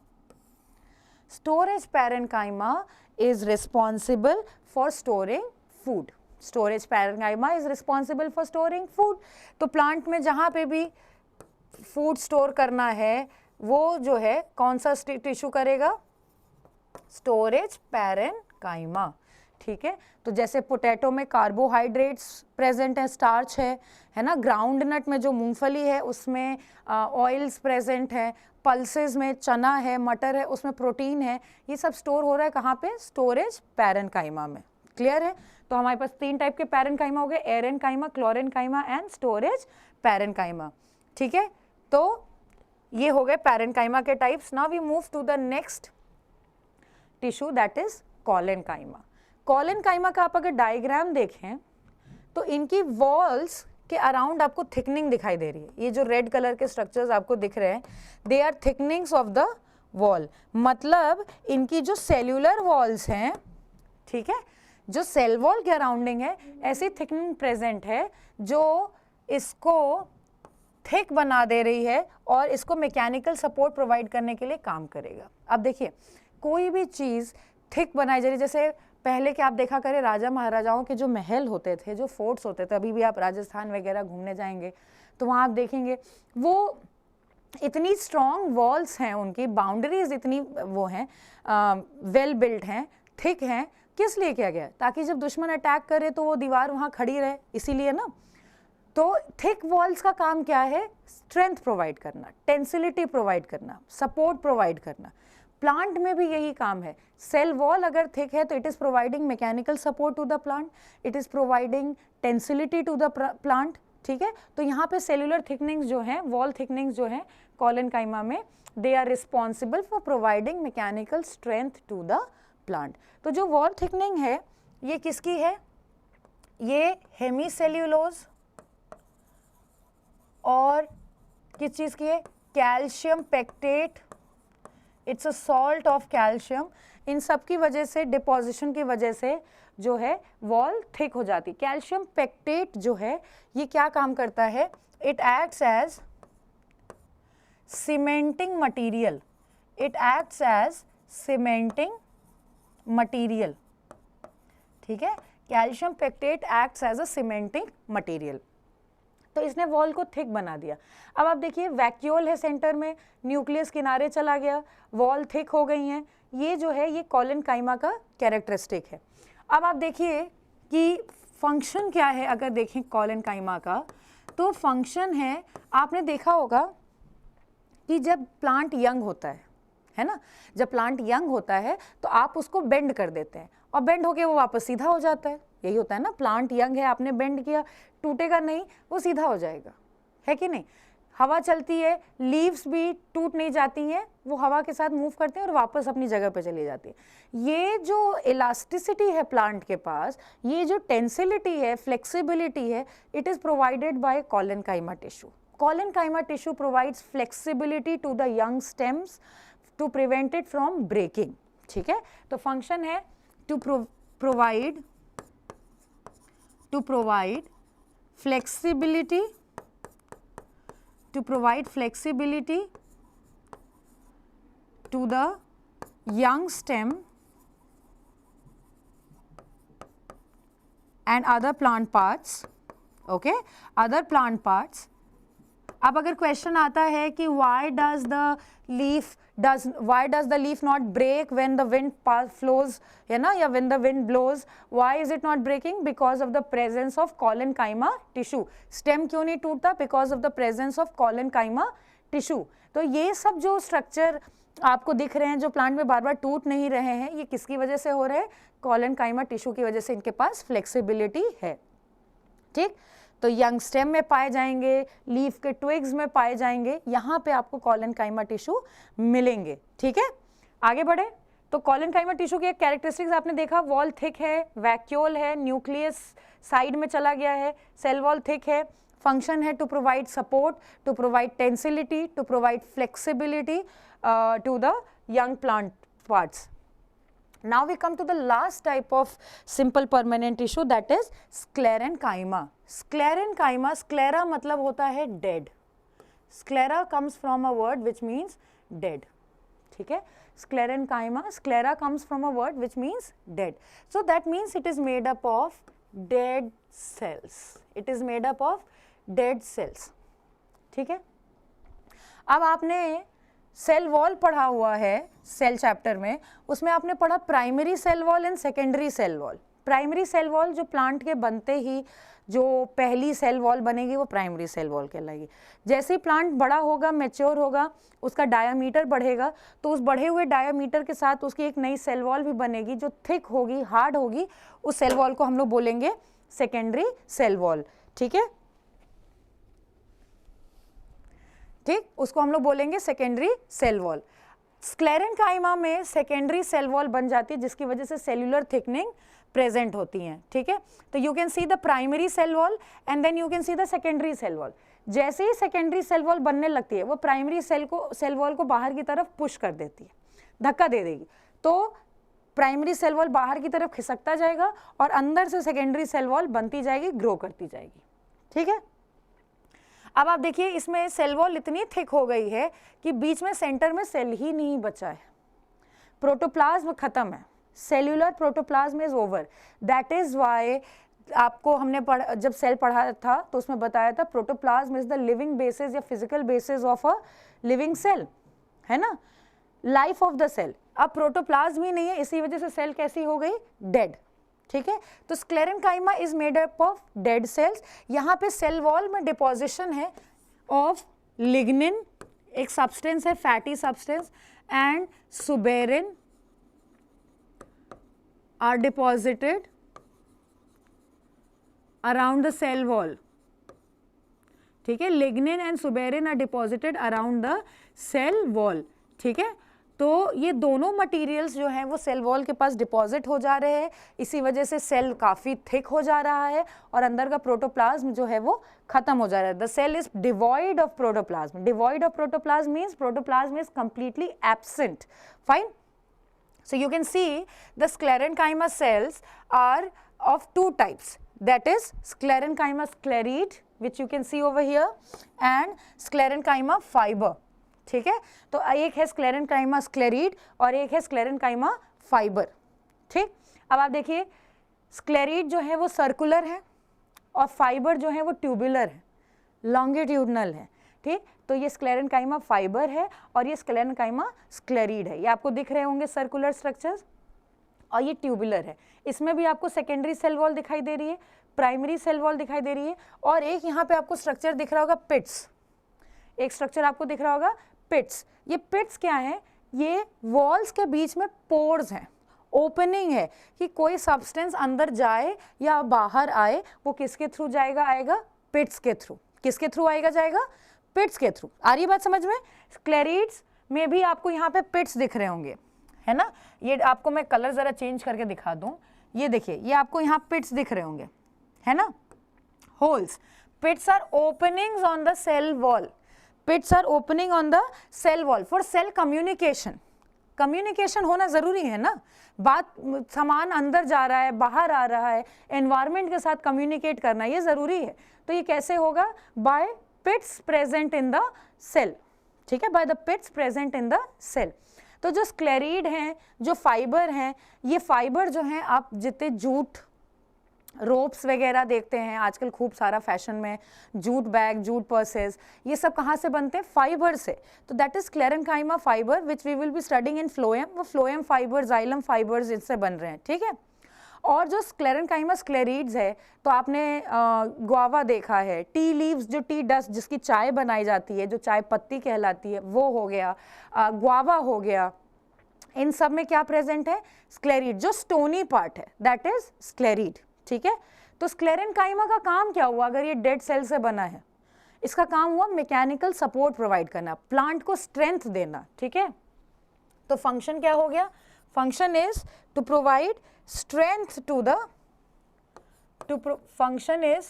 Storage parenchyma is responsible for storing food. Storage parenchyma is responsible for storing food. तो प्लांट में जहाँ पे भी फूड स्टोर करना है वो जो है कौन सा टिश्यू करेगा? स्टोरेज पैरेनकाइमा, ठीक है। तो जैसे पोटैटो में कार्बोहाइड्रेट्स प्रेजेंट है, स्टार्च है ना, ग्राउंड नट में जो मूंगफली है उसमें ऑयल्स प्रेजेंट है, पल्सेस में चना है, मटर है, उसमें प्रोटीन है, ये सब स्टोर हो रहा है कहाँ पे? स्टोरेज पैरेनकाइमा में। क्लियर है? तो हमारे पास 3 टाइप के पैरेनकाइमा हो गए, aerenchyma, chlorenchyma and storage parenchyma, ठीक है। तो ये हो गए पैरेनकाइमा के types. Now we move to the next tissue that is collenchyma. Collenchyma का आप अगर डायग्राम देखें तो इनकी वॉल्स के अराउंड आपको थिकनिंग दिखाई दे रही है। ये जो रेड कलर के स्ट्रक्चर्स आपको दिख रहे हैं they are thickenings of the wall, मतलब इनकी जो सेल्यूलर वॉल्स हैं, ठीक है, जो सेल वॉल के अराउंडिंग है ऐसी थिकनिंग प्रेजेंट है जो इसको थिक बना दे रही है और इसको मैकेनिकल सपोर्ट प्रोवाइड करने के लिए काम करेगा। अब देखिए कोई भी चीज़ थिक बनाई जा रही, जैसे पहले के आप देखा करें राजा महाराजाओं के जो महल होते थे, जो फोर्ट्स होते थे, अभी भी आप राजस्थान वगैरह घूमने जाएंगे तो वहाँ आप देखेंगे वो इतनी स्ट्रॉन्ग वॉल्स हैं, उनकी बाउंड्रीज इतनी वो हैं, वेल बिल्ट हैं, थिक हैं। किस लिए किया गया? ताकि जब दुश्मन अटैक करे तो वो दीवार वहाँ खड़ी रहे, इसीलिए ना। तो थिक वॉल्स का काम क्या है? स्ट्रेंथ प्रोवाइड करना, टेंसिलिटी प्रोवाइड करना, सपोर्ट प्रोवाइड करना। प्लांट में भी यही काम है। सेल वॉल अगर थिक है तो it is providing mechanical support to the plant, it is providing tensility to the plant, ठीक है। तो यहाँ पे सेल्यूलर थिकनिंग्स जो हैं, वॉल थिकनिंग्स जो हैं कॉलेनकाइमा में, they are responsible for providing mechanical strength to the plant. तो जो वॉल थिकनिंग है ये किसकी है? ये हेमीसेल्यूलोज और किस चीज़ की है? Calcium pectate, it's a salt of calcium. इन सब की वजह से, डिपोजिशन की वजह से जो है वॉल थिक हो जाती। कैल्शियम पेक्टेट जो है ये क्या काम करता है? It acts as cementing material, it acts as cementing material, ठीक है। Calcium pectate acts as a cementing material. तो इसने वॉल को थिक बना दिया। अब आप देखिए वैक्यूल है सेंटर में, न्यूक्लियस किनारे चला गया, वॉल थिक हो गई हैं। ये जो है ये कॉलेनकाइमा का कैरेक्टरिस्टिक है। अब आप देखिए कि फंक्शन क्या है। अगर देखें कॉलेनकाइमा का तो फंक्शन है, आपने देखा होगा कि जब प्लांट यंग होता है ना, जब प्लांट यंग होता है तो आप उसको बेंड कर देते हैं और बेंड होके वो वापस सीधा हो जाता है। यही होता है ना, प्लांट यंग है, आपने बेंड किया, टूटेगा नहीं, वो सीधा हो जाएगा, है कि नहीं। हवा चलती है, लीव्स भी टूट नहीं जाती हैं, वो हवा के साथ मूव करते हैं और वापस अपनी जगह पे चली जाती है। ये जो इलास्टिसिटी है प्लांट के पास, ये जो टेंसिलिटी है, फ्लेक्सिबिलिटी है, it is provided by collenchyma tissue. Collenchyma tissue provides flexibility to the young stems to prevent it from breaking. ठीक है, तो फंक्शन है to provide flexibility, to provide flexibility to the young stem and other plant parts, okay, other plant parts. अब अगर question आता है कि why does the leaf not break when the wind flows, है ना, या when the wind blows, why is it not breaking? Because of the presence of collenchyma tissue. Stem क्यों नहीं टूटता? Because of the presence of collenchyma tissue. तो ये सब जो स्ट्रक्चर आपको दिख रहे हैं जो प्लांट में बार बार टूट नहीं रहे हैं, ये किसकी वजह से हो रहे हैं? कॉलेनकाइमा टिश्यू की वजह से इनके पास फ्लेक्सिबिलिटी है। ठीक, तो यंग स्टेम में पाए जाएंगे, लीफ के ट्विग्स में पाए जाएंगे, यहाँ पे आपको कॉलेनकाइमा टिश्यू मिलेंगे। ठीक है, आगे बढ़े तो कॉलेनकाइमा टिश्यू की एक कैरेक्टरिस्टिक्स आपने देखा, वॉल थिक है, वैक्यूल है, न्यूक्लियस साइड में चला गया है, सेल वॉल थिक है। फंक्शन है to provide support, to provide tensility, to provide flexibility to the young plant parts. Now we come to the last type of simple permanent tissue, that is sclerenchyma. Sclerenchyma, sclera मतलब होता है dead. Sclera comes from a word which means dead. ठीक है, sclerenchyma, sclera comes from a word which means dead. So that means it is made up of dead cells. It is made up of dead cells. ठीक है, अब आपने cell wall पढ़ा हुआ है cell chapter में, उसमें आपने पढ़ा primary cell wall and secondary cell wall. Primary cell wall जो प्लांट के बनते ही जो पहली सेल वॉल बनेगी वो प्राइमरी सेल वॉल कहलाएगी। जैसे ही प्लांट बड़ा होगा, मैच्योर होगा, उसका डायामीटर बढ़ेगा, तो उस बढ़े हुए डायामीटर के साथ उसकी एक नई सेल वॉल भी बनेगी जो थिक होगी, हार्ड होगी। उस सेल वॉल को हम लोग बोलेंगे सेकेंडरी सेल वॉल। ठीक है, ठीक, उसको हम लोग बोलेंगे सेकेंडरी सेल वॉल। स्क्लेरेंकाइमा में सेकेंडरी सेल वॉल बन जाती है जिसकी वजह से सेल्यूलर थिकनिंग प्रेजेंट होती हैं। ठीक है, तो you can see the primary cell wall and then you can see the secondary cell wall. जैसे ही सेकेंडरी सेल वॉल बनने लगती है, वो प्राइमरी सेल वॉल को बाहर की तरफ पुश कर देती है, धक्का दे देगी, तो प्राइमरी सेल वॉल बाहर की तरफ खिसकता जाएगा और अंदर से सेकेंडरी सेल वॉल बनती जाएगी, ग्रो करती जाएगी। ठीक है, अब आप देखिए इसमें सेल वॉल इतनी थिक हो गई है कि बीच में सेंटर में सेल ही नहीं बचा है, प्रोटोप्लाज्म खत्म है, cellular protoplasm is over. That is why आपको हमने जब सेल पढ़ा था तो उसमें बताया था protoplasm is the living basis या physical basis of a living cell, है ना, लाइफ ऑफ द सेल। अब प्रोटोप्लाज्म ही नहीं है, इसी वजह से सेल कैसी हो गई? डेड। ठीक है, तो sclerenchyma is made up of dead cells. यहाँ पे सेल वॉल में डिपोजिशन है ऑफ लिग्निन, एक सब्सटेंस है, fatty substance, and suberin are deposited around the cell wall. ठीक है, lignin and suberin are deposited around the cell wall. ठीक है, तो ये दोनों मटेरियल्स जो हैं वो सेल वॉल के पास डिपॉजिट हो जा रहे हैं, इसी वजह से सेल काफ़ी थिक हो जा रहा है और अंदर का प्रोटोप्लाज्म जो है वो खत्म हो जा रहा है। The cell is devoid of protoplasm. Devoid of protoplasm means protoplasm is completely absent. Fine. So you can see the sclerenchyma cells are of two types, that is sclerenchyma scleride, which you can see over here, and sclerenchyma fiber. ठीक है, तो एक है sclerenchyma स्क्लेरीड और एक है sclerenchyma fibre. ठीक, अब आप देखिए स्क्लेरीड जो है वो सर्कुलर है और फाइबर जो है वो ट्यूबुलर है, लॉन्गिट्यूडनल है। ठीक, तो ये स्क्लेरेंकाइमा फाइबर है और ये स्क्लेरेंकाइमा स्क्लेरीड है। ये आपको दिख रहे होंगे सर्कुलर स्ट्रक्चर्स, और ये ट्यूबुलर है। इसमें भी आपको सेकेंडरी सेल वॉल दिखाई दे रही है, प्राइमरी सेल वॉल दिखाई दे रही है, और एक यहाँ पे आपको स्ट्रक्चर दिख रहा होगा पिट्स। एक स्ट्रक्चर आपको दिख रहा होगा पिट्स। ये पिट्स क्या है? ये वॉल्स के बीच में पोर्स हैं, ओपनिंग है कि कोई सब्सटेंस अंदर जाए या बाहर आए, वो किसके थ्रू जाएगा? आएगा पिट्स के थ्रू। किसके थ्रू आएगा? जाएगा पिट्स के थ्रू। आ रही बात समझ में? स्क्लेरिड्स में भी आपको यहाँ पे पिट्स दिख रहे होंगे, है ना। ये आपको मैं कलर जरा चेंज करके दिखा दूं, ये देखिए, ये आपको यहाँ पिट्स दिख रहे होंगे, है ना, holes. Pits are openings on the cell wall, pits are opening on the cell wall for cell communication. Communication होना जरूरी है ना, बात सामान अंदर जा रहा है, बाहर आ रहा है, एनवायरनमेंट के साथ कम्युनिकेट करना ये जरूरी है। तो ये कैसे होगा? By pits present in the cell, ठीक है, by the pits present in the cell. तो जो स्क्लेरिड हैं, जो फाइबर हैं, ये फाइबर जो हैं, आप जितने जूट रोप्स वगैरह देखते हैं आजकल खूब सारा फैशन में, जूट बैग, जूट पर्सेस, ये सब कहाँ से बनते हैं? फाइबर से। तो that is sclerenchyma fibre which we will be studying in phloem. वो फ्लोएम फाइबर, जाइलम फाइबर्स इससे बन रहे हैं, ठीक है। और जो स्क्लेरेन्काइमा स्क्लेरिड्स है, तो आपने गुआवा देखा है, टी लीव्स, जो टी डस्ट जिसकी चाय बनाई जाती है, जो चाय पत्ती कहलाती है, वो हो गया, गुआवा हो गया, इन सब में क्या प्रेजेंट है? स्क्लेरिड। जो स्टोनी पार्ट है दैट इज स्क्लेरिड, ठीक है। तो स्क्लेरेन्काइमा का काम क्या हुआ? अगर ये डेड सेल से बना है, इसका काम हुआ मैकेनिकल सपोर्ट प्रोवाइड करना, प्लांट को स्ट्रेंथ देना, ठीक है। तो फंक्शन क्या हो गया? Function is to provide strength to the function is,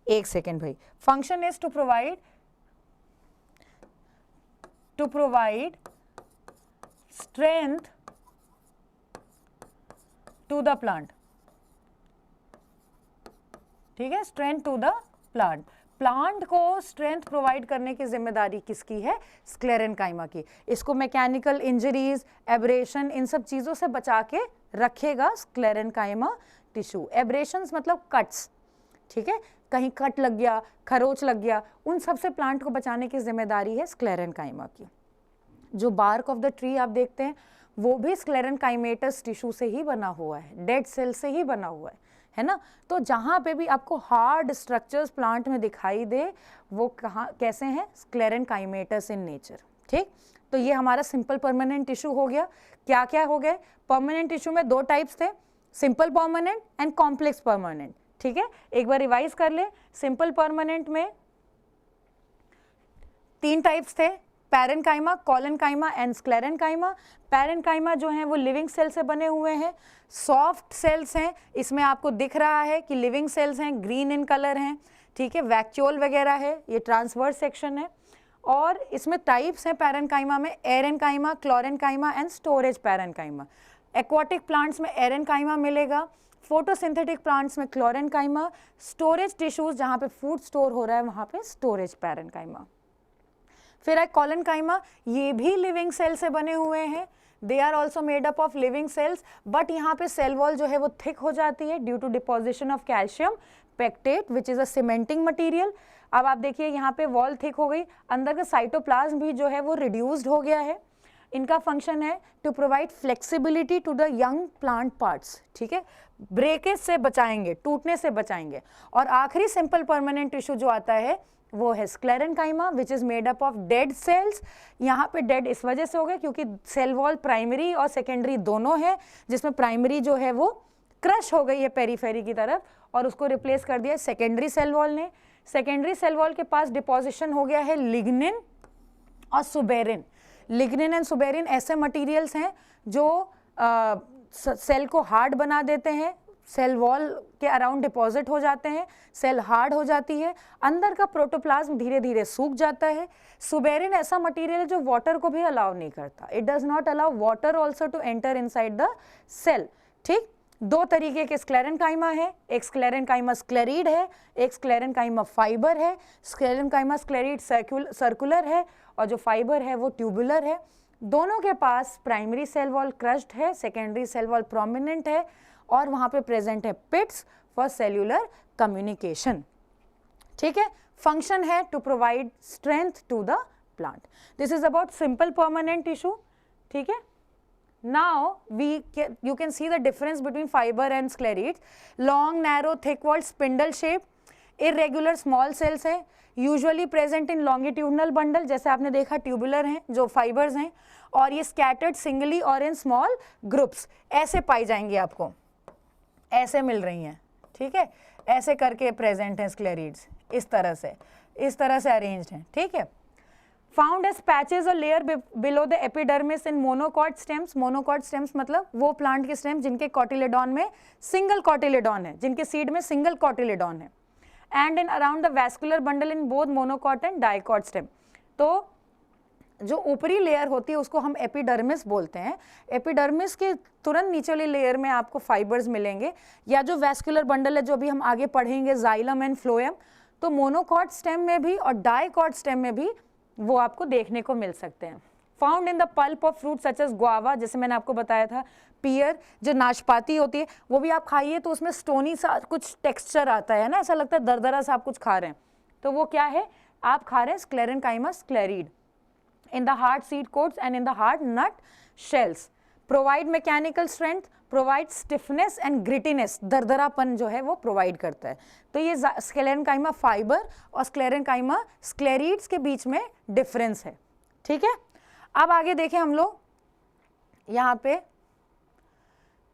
एक सेकेंड भाई, function is to provide strength to the plant, ठीक है, strength to the plant। Plant को स्ट्रेंथ प्रोवाइड करने की जिम्मेदारी किसकी है? स्क्लेरेन्काइमा की। इसको मैकेनिकल इंजरीज, एब्रेशन, इन सब चीज़ों से बचा के रखेगा स्क्लेरेन्काइमा टिश्यू। एब्रेशंस मतलब कट्स, ठीक है, कहीं कट लग गया, खरोच लग गया, उन सब से प्लांट को बचाने की जिम्मेदारी है स्क्लेरेन्काइमा की। जो बार्क ऑफ द ट्री आप देखते हैं वो भी स्क्लेरेन्काइमेटस टिश्यू से ही बना हुआ है, डेड सेल से ही बना हुआ है ना। तो जहाँ पे भी आपको हार्ड स्ट्रक्चर्स प्लांट में दिखाई दे वो कहाँ कैसे हैं? स्क्लेरेन्काइमेटस इन नेचर, ठीक। तो ये हमारा सिंपल परमानेंट टिश्यू हो गया। क्या क्या हो गए? परमानेंट टिश्यू में दो टाइप्स थे, simple permanent and complex permanent, ठीक है। एक बार रिवाइज कर ले, सिंपल परमानेंट में 3 टाइप्स थे, parenchyma, collenchyma and sclerenchyma. Parenchyma जो हैं वो लिविंग सेल से बने हुए हैं, सॉफ्ट सेल्स हैं, इसमें आपको दिख रहा है कि लिविंग सेल्स हैं, ग्रीन इन कलर हैं, ठीक है, वैक्यूल वगैरह है, ये ट्रांसवर्स सेक्शन है। और इसमें टाइप्स हैं पैरेन्काइमा में, एरेन्काइमा, क्लोरेन्काइमा and storage parenchyma. Aquatic plants में एरेन्काइमा मिलेगा, फोटोसिंथेटिक प्लांट्स में क्लोरेन्काइमा, स्टोरेज टिश्यूज जहाँ पे फूड स्टोर हो रहा है वहाँ पे स्टोरेज पैरेन्काइमा। फिर है कोलेन्काइमा, ये भी लिविंग सेल से बने हुए हैं, they are also made up of living cells, but यहाँ पे सेल वॉल जो है वो थिक हो जाती है due to deposition of calcium pectate which is a cementing material. अब आप देखिए यहाँ पे वॉल थिक हो गई, अंदर का साइटोप्लाज्म भी जो है वो रिड्यूस्ड हो गया है। इनका फंक्शन है to provide flexibility to the young plant parts, ठीक है, ब्रेकेज से बचाएंगे, टूटने से बचाएंगे। और आखिरी सिंपल परमानेंट टिश्यू जो आता है वो है sclerenchyma which is made up of dead cells. यहाँ पे डेड इस वजह से हो गए क्योंकि सेल वॉल प्राइमरी और सेकेंडरी दोनों है, जिसमें प्राइमरी जो है वो क्रश हो गई है पेरीफेरी की तरफ और उसको रिप्लेस कर दिया सेकेंडरी सेल वॉल ने। सेकेंडरी सेल वॉल के पास डिपोजिशन हो गया है लिग्निन और सुबेरिन। लिग्निन एंड सुबेरिन ऐसे मटीरियल्स हैं जो सेल को हार्ड बना देते हैं, सेल वॉल के अराउंड डिपॉजिट हो जाते हैं, सेल हार्ड हो जाती है, अंदर का प्रोटोप्लाज्म धीरे धीरे सूख जाता है। सुबेरिन ऐसा मटेरियल है जो वाटर को भी अलाउ नहीं करता, it does not allow water also to enter inside the cell, ठीक। 2 तरीके के स्क्लेरेन्काइमा है, एक स्क्लेरेन्काइमा स्क्लेरिड है, एक स्क्लेरेन्काइमा फाइबर है। स्क्लेरेन्काइमा स्क्लेरिड सर्कुलर है और जो फाइबर है वो ट्यूबुलर है। दोनों के पास प्राइमरी सेल वॉल क्रश्ड है, सेकेंडरी सेल वॉल प्रोमिनेंट है और वहाँ पे प्रेजेंट है पिट्स फॉर सेल्यूलर कम्युनिकेशन, ठीक है। फंक्शन है to provide strength to the plant. This is about simple permanent tissue, ठीक है। Now you can see the difference between fiber and sclerids. Long, narrow, thick-walled, spindle-shaped, irregular small cells है, usually present in longitudinal bundle, जैसे आपने देखा tubular हैं जो fibers हैं, और ये scattered singly or in small groups, ऐसे पाई जाएंगी आपको, ऐसे मिल रही हैं, ठीक है, ऐसे करके present हैं sclerids, इस तरह से, इस तरह से अरेंज्ड हैं, ठीक है। फाउंड एज पैचेस और layer below the epidermis in monocot stems. Monocot stems मतलब वो प्लांट के स्टेम्स जिनके कॉटिलेडॉन में सिंगल कॉटिलेडॉन है, जिनके सीड में सिंगल कॉटिलेडॉन है, and in around the vascular bundle in both monocot and dicot stem. तो जो ऊपरी लेयर होती है उसको हम एपिडर्मिस बोलते हैं। एपिडर्मिस के तुरंत नीचे वाली लेयर में आपको फाइबर्स मिलेंगे, या जो वैस्कुलर बंडल है जो अभी हम आगे पढ़ेंगे, जाइलम एंड फ्लोएम, तो मोनोकॉट स्टेम में भी और डाइकॉट स्टेम में भी वो आपको देखने को मिल सकते हैं। Found in the pulp of fruit such as guava, जैसे मैंने आपको बताया था, पियर जो नाशपाती होती है वो भी आप खाइए तो उसमें स्टोनी सा कुछ टेक्सचर आता है ना, ऐसा लगता है दरदरा सा आप कुछ खा रहे हैं, तो वो क्या है, आप खा रहे हैं sclerenchyma स्क्लेरीड। In the hard seed coats and in the hard nut shells, provide mechanical strength, provide stiffness and grittiness, दरदरापन जो है वो प्रोवाइड करता है। तो ये स्क्लेरेनकाइमा फाइबर और स्क्लेरेनकाइमा स्क्लेरीड्स के बीच में डिफरेंस है, ठीक है। अब आगे देखें हम लोग यहाँ पे,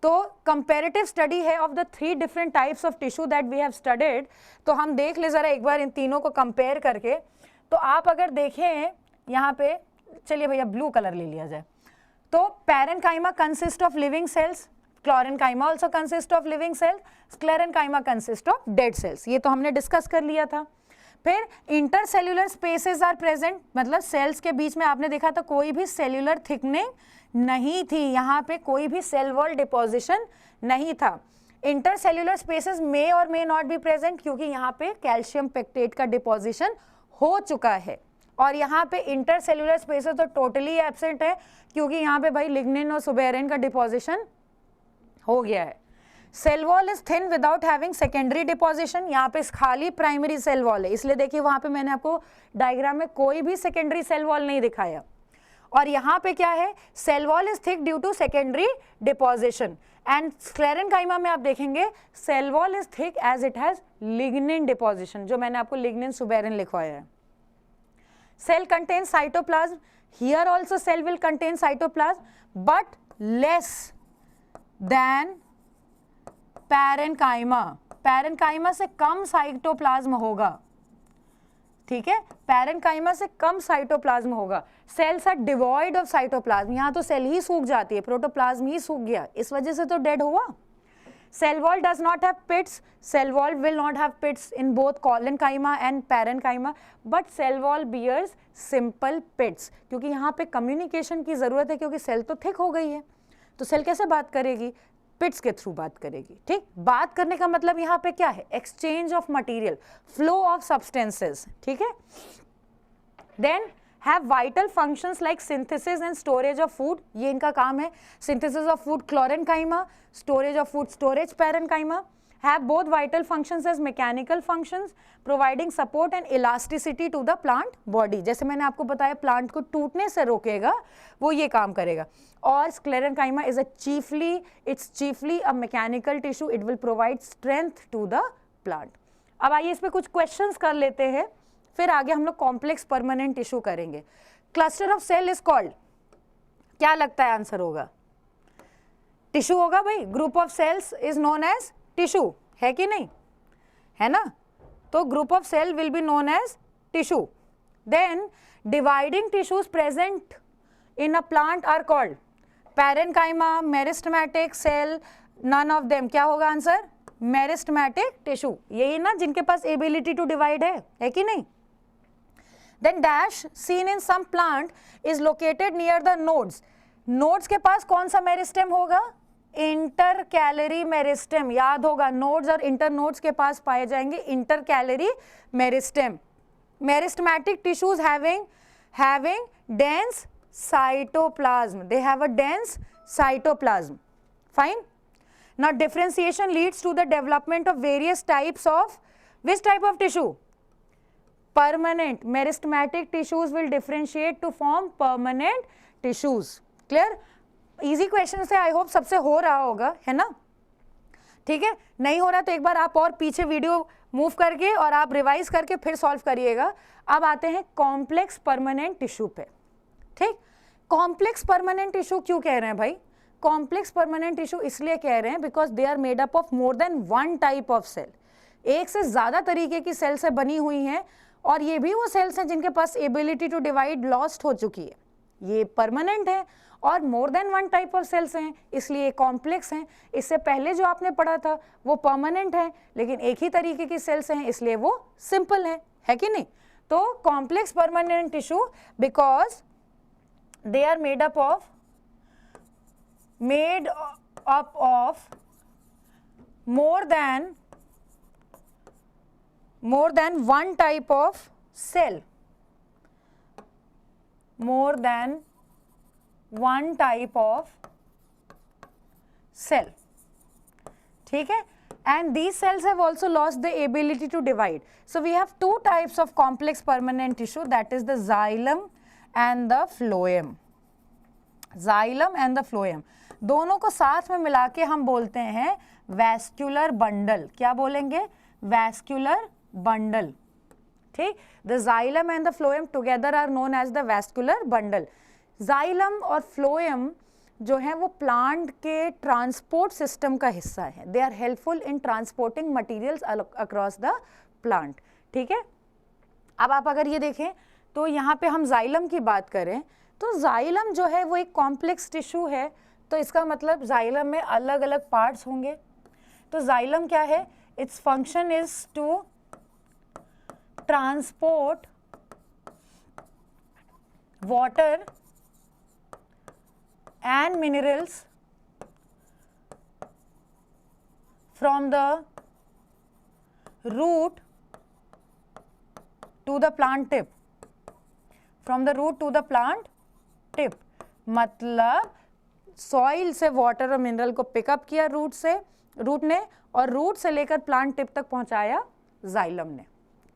तो कंपेरेटिव स्टडी है of the 3 different types of tissue that we have studied. तो हम देख ले जरा एक बार इन तीनों को कंपेयर करके। तो आप अगर देखें यहाँ पे, चलिए भैया ब्लू कलर ले लिया जाए, तो parenchyma consist of living sales, chlorenchyma also consist of living sales, sclerenchyma consist of dead sales, ये तो हमने डिस्कस कर लिया था। फिर इंटरसेल्यूलर स्पेसेस आर प्रेजेंट, मतलब सेल्स के बीच में आपने देखा था कोई भी सेल्यूलर थिकनिंग नहीं थी, यहाँ पे कोई भी सेल वॉल डिपोजिशन नहीं था। इंटरसेल्यूलर स्पेसेस मे और मे नॉट बी प्रेजेंट, क्योंकि यहाँ पे कैल्शियम पेक्टेट का डिपोजिशन हो चुका है, और यहाँ पे इंटरसेल्यूलर स्पेसेस तो टोटली एब्सेंट है, क्योंकि यहाँ पे भाई लिग्निन और सुबेरिन का डिपोजिशन हो गया है। Cell wall is thin without having secondary deposition, यहाँ पे खाली प्राइमरी सेल वॉल है, इसलिए देखिए वहाँ पे मैंने आपको डायग्राम में कोई भी सेकेंडरी सेल वॉल नहीं दिखाया। और यहाँ पे क्या है, cell wall is thick due to secondary deposition, and sclerenchyma में आप देखेंगे cell wall is thick as it has lignin deposition, जो मैंने आपको लिग्निन सुबेरिन लिखवाया है। Cell contains cytoplasm. Here also cell will contain cytoplasm, but less than parenchyma. Parenchyma से कम साइटोप्लाज्म होगा, ठीक है, पैरेनकाइमा से कम साइटोप्लाज्म होगा। Cells are devoid of cytoplasm, यहाँ तो सेल ही सूख जाती है, प्रोटोप्लाज्म ही सूख गया, इस वजह से तो डेड हुआ। Cell wall does not have pits. Cell wall will not have pits in both collenchyma and parenchyma, but cell wall bears simple pits, क्योंकि यहाँ पे कम्युनिकेशन की ज़रूरत है, क्योंकि सेल तो थिक हो गई है, तो सेल कैसे बात करेगी, पिट्स के थ्रू बात करेगी, ठीक। बात करने का मतलब यहाँ पे क्या है, exchange of material, flow of substances, ठीक है। Then have vital functions like synthesis and storage of food, ये इनका काम है, synthesis of food chlorenchyma, storage of food storage parenchyma, have both vital functions as mechanical functions, providing support and elasticity to the plant body, जैसे मैंने आपको बताया plant को टूटने से रोकेगा, वो ये काम करेगा। और sclerenchyma is it's chiefly a mechanical tissue, it will provide strength to the plant। अब आइए इस पे कुछ क्वेश्चंस कर लेते हैं, फिर आगे हम लोग कॉम्प्लेक्स परमानेंट टिश्यू करेंगे। Cluster of cell is called, क्या लगता है आंसर होगा, टिश्यू होगा भाई। Group of cells is known as tissue, है कि नहीं, है ना, तो group of cell will be known as tissue. Then dividing tissues present in a plant are called parenchyma, meristematic cell, none of them, क्या होगा आंसर, मेरिस्टेमेटिक टिश्यू, यही ना जिनके पास एबिलिटी टू डिवाइड है कि नहीं। Then dash seen in some plant is located near the nodes. Nodes के पास कौन सा मेरिस्टेम होगा, इंटरकैलरी मेरिस्टेम, याद होगा नोड्स और इंटरनोड्स के पास पाए जाएंगे intercalary meristem. Meristematic tissues having dense cytoplasm, they have a dense cytoplasm, fine। Now differentiation leads to the development of various types of, which type of tissue, permanent, meristematic tissues will differentiate to form permanent tissues, clear। easy question से I hope सबसे हो रहा होगा, है ना, ठीक है, नहीं हो रहा तो एक बार आप और पीछे वीडियो मूव करके और आप रिवाइज करके फिर सॉल्व करिएगा। अब आते हैं कॉम्प्लेक्स परमानेंट टिश्यू पे, ठीक। कॉम्प्लेक्स परमानेंट टिश्यू क्यों कह रहे हैं भाई, कॉम्प्लेक्स परमानेंट टिश्यू इसलिए कह रहे हैं because they are made up of more than one type of cell, एक से ज़्यादा तरीके की सेल से बनी हुई हैं, और ये भी वो सेल्स हैं जिनके पास एबिलिटी टू डिवाइड लॉस्ट हो चुकी है, ये परमानेंट है। और more than one type of cells हैं, इसलिए कॉम्प्लेक्स हैं। इससे पहले जो आपने पढ़ा था वो परमानेंट है, लेकिन एक ही तरीके की सेल्स हैं, इसलिए वो सिंपल है कि नहीं। तो complex permanent tissue because they are made up of more than one type of cell, more than one type of cell, ठीक है। and these cells have also lost the ability to divide. So we have two types of complex permanent tissue, that is the xylem and the phloem. xylem and the phloem दोनों को साथ में मिला के हम बोलते हैं वैस्कुलर बंडल। क्या बोलेंगे? वैस्कुलर बंडल, ठीक। The xylem and the phloem together are known as the vascular bundle. Xylem और फ्लोएम जो है वो प्लांट के ट्रांसपोर्ट सिस्टम का हिस्सा है। They are helpful in transporting materials across the plant, ठीक है। अब आप अगर ये देखें तो यहाँ पे हम जाइलम की बात करें तो जाइलम जो है वो एक कॉम्प्लेक्स टिश्यू है, तो इसका मतलब जाइलम में अलग अलग पार्ट्स होंगे। तो जाइलम क्या है? Its function is to transport water and minerals from the root to the plant tip, from the root to the plant tip। मतलब सॉइल से वाटर और मिनरल को पिकअप किया रूट ने और रूट से लेकर प्लांट टिप तक पहुंचाया जाइलम ने,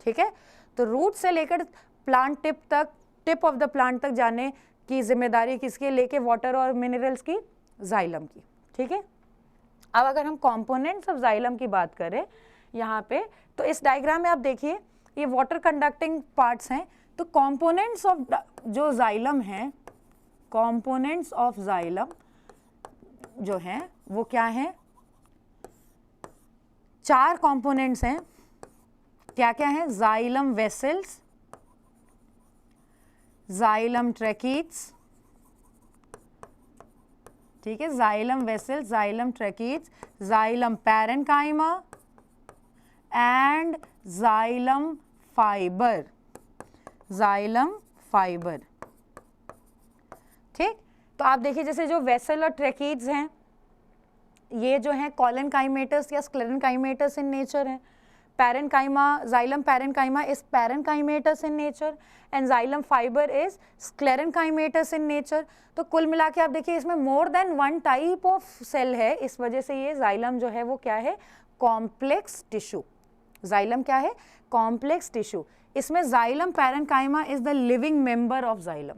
ठीक है। तो रूट से लेकर प्लांट टिप तक, टिप ऑफ द प्लांट तक जाने की जिम्मेदारी किसकी? लेके वाटर और मिनरल्स की, जाइलम की, ठीक है। अब अगर हम कंपोनेंट्स ऑफ जाइलम की बात करें यहाँ पे, तो इस डायग्राम में आप देखिए ये वाटर कंडक्टिंग पार्ट्स हैं। तो कंपोनेंट्स ऑफ जो जाइलम हैं, कंपोनेंट्स ऑफ जाइलम जो हैं वो क्या हैं? 4 कंपोनेंट्स हैं। क्या क्या हैं? जाइलम वेसल्स, जाइलम ट्रैकीट्स, ठीक है, xylem vessels, xylem tracheids, xylem parenchyma and xylem fibre, xylem fibre, ठीक। तो आप देखिए जैसे जो वेसल और ट्रैकीट्स हैं ये जो हैं कॉलेनकाइमेटस या स्क्लेरेनकाइमेटस इन नेचर है। Parenchyma, xylem parenchyma is parenchymatous in nature and xylem fibre is sclerenchymatous in nature. तो कुल मिला के आप देखिए इसमें more than one type of cell है, इस वजह से ये जाइलम जो है वो क्या है? Complex tissue. जाइलम क्या है? Complex tissue. इसमें xylem parenchyma is the living member of xylem,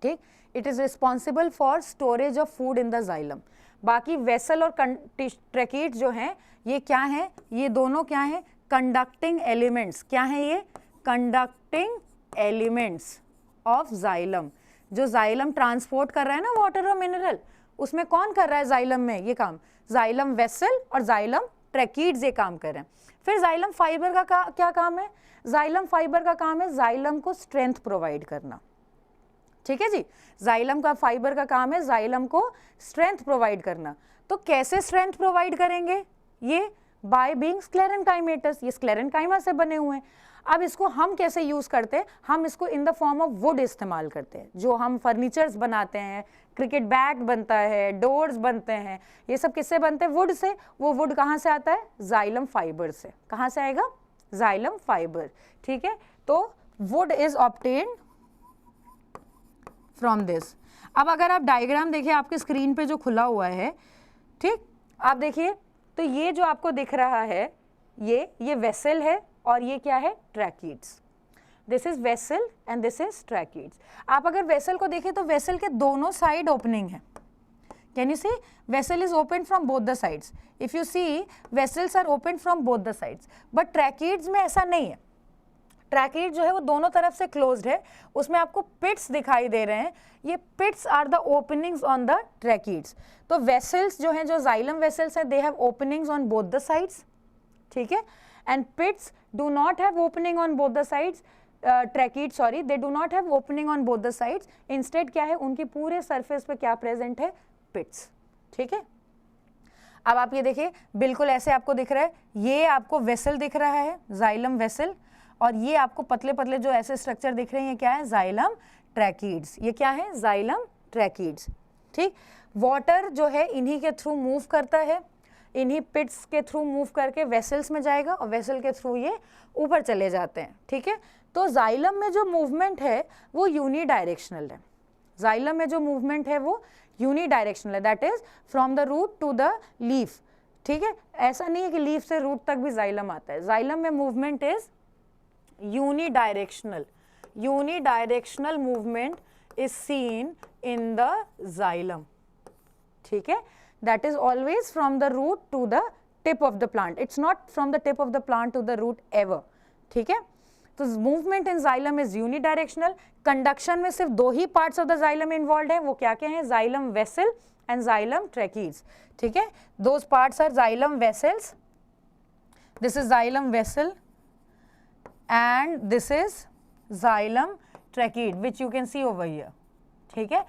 ठीक। It is responsible for storage of food in the xylem. बाकी वेसल और ट्रैकीट जो हैं ये क्या हैं? ये दोनों क्या हैं? Conducting elements. क्या हैं ये? Conducting elements of xylem. जो जाइलम ट्रांसपोर्ट कर रहा है ना वाटर और मिनरल, उसमें कौन कर रहा है जाइलम में ये काम? जाइलम वेसल और जाइलम ट्रैकीट्स ये काम कर रहे हैं। फिर जाइलम फाइबर का क्या काम है? जाइलम फाइबर का काम है जाइलम को स्ट्रेंथ प्रोवाइड करना, ठीक है जी। जाइलम का फाइबर का काम है जाइलम को स्ट्रेंथ प्रोवाइड करना। तो कैसे स्ट्रेंथ प्रोवाइड करेंगे? ये बाय बीइंग स्क्लेरेनकाइमेटस, ये स्क्लेरेनकाइमा से बने हुए हैं। अब इसको हम कैसे यूज करते हैं? हम इसको इन द फॉर्म ऑफ वुड इस्तेमाल करते हैं। जो हम फर्नीचर्स बनाते हैं, क्रिकेट बैट बनता है, डोर्स बनते हैं, ये सब किससे बनते हैं? Would say. वो वुड कहाँ से आता है? जाइलम फाइबर से। कहाँ से आएगा? जाइलम फाइबर, ठीक है। तो would is obtained from this. अब अगर आप डायग्राम देखिए आपके स्क्रीन पे जो खुला हुआ है, ठीक, आप देखिए तो ये जो आपको दिख रहा है ये वेसल है और ये क्या है? Tracheids. This is vessel and this is tracheids. आप अगर वेसल को देखें तो वेसल के दोनों साइड ओपनिंग है। Can you see? Vessel is open from both the sides. If you see vessels are open from both the sides, but tracheids में ऐसा नहीं है। ट्रैकीट जो है वो दोनों तरफ से क्लोज्ड है, उसमें आपको पिट्स दिखाई दे रहे हैं। ये pits are the openings on the tracheids. तो वेसल्स जो हैं, जो जाइलम वेसल्स हैं, they have openings on both the sides, ठीक है। and pits do not have opening on both the sides. Tracheids, sorry, they do not have opening on both the sides. Instead क्या है, उनके पूरे surface पे क्या present है, पिट्स. ठीक है. अब आप ये देखिए, बिल्कुल ऐसे आपको दिख रहा है, ये आपको वेसल दिख रहा है, जाइलम वेसल, और ये आपको पतले पतले जो ऐसे स्ट्रक्चर दिख रहे हैं, ये क्या है, जाइलम ट्रैकीड्स. ये क्या है, जाइलम ट्रैकीड्स. ठीक. वाटर जो है इन्हीं के थ्रू मूव करता है, इन्हीं पिट्स के थ्रू मूव करके वेसल्स में जाएगा, और वेसल के थ्रू ये ऊपर चले जाते हैं. ठीक है. तो जाइलम में जो मूवमेंट है वो यूनिडायरेक्शनल है. जाइलम में जो मूवमेंट है वो यूनिडायरेक्शनल है, that is from the root to the leaf. ठीक है. ऐसा नहीं है कि लीफ से रूट तक भी जाइलम आता है. जाइलम में movement is unidirectional. Unidirectional movement is seen in the xylem. ठीक है. That is always from the root to the tip of the plant. It's not from the tip of the plant to the root ever. ठीक है. तो movement in xylem is unidirectional. Conduction में सिर्फ दो ही parts of the xylem involve है, वो क्या क्या है, xylem vessel and xylem tracheids. ठीक है. Those parts are xylem vessels, this is xylem vessel and this is xylem tracheid which you can see over here. ठीक है.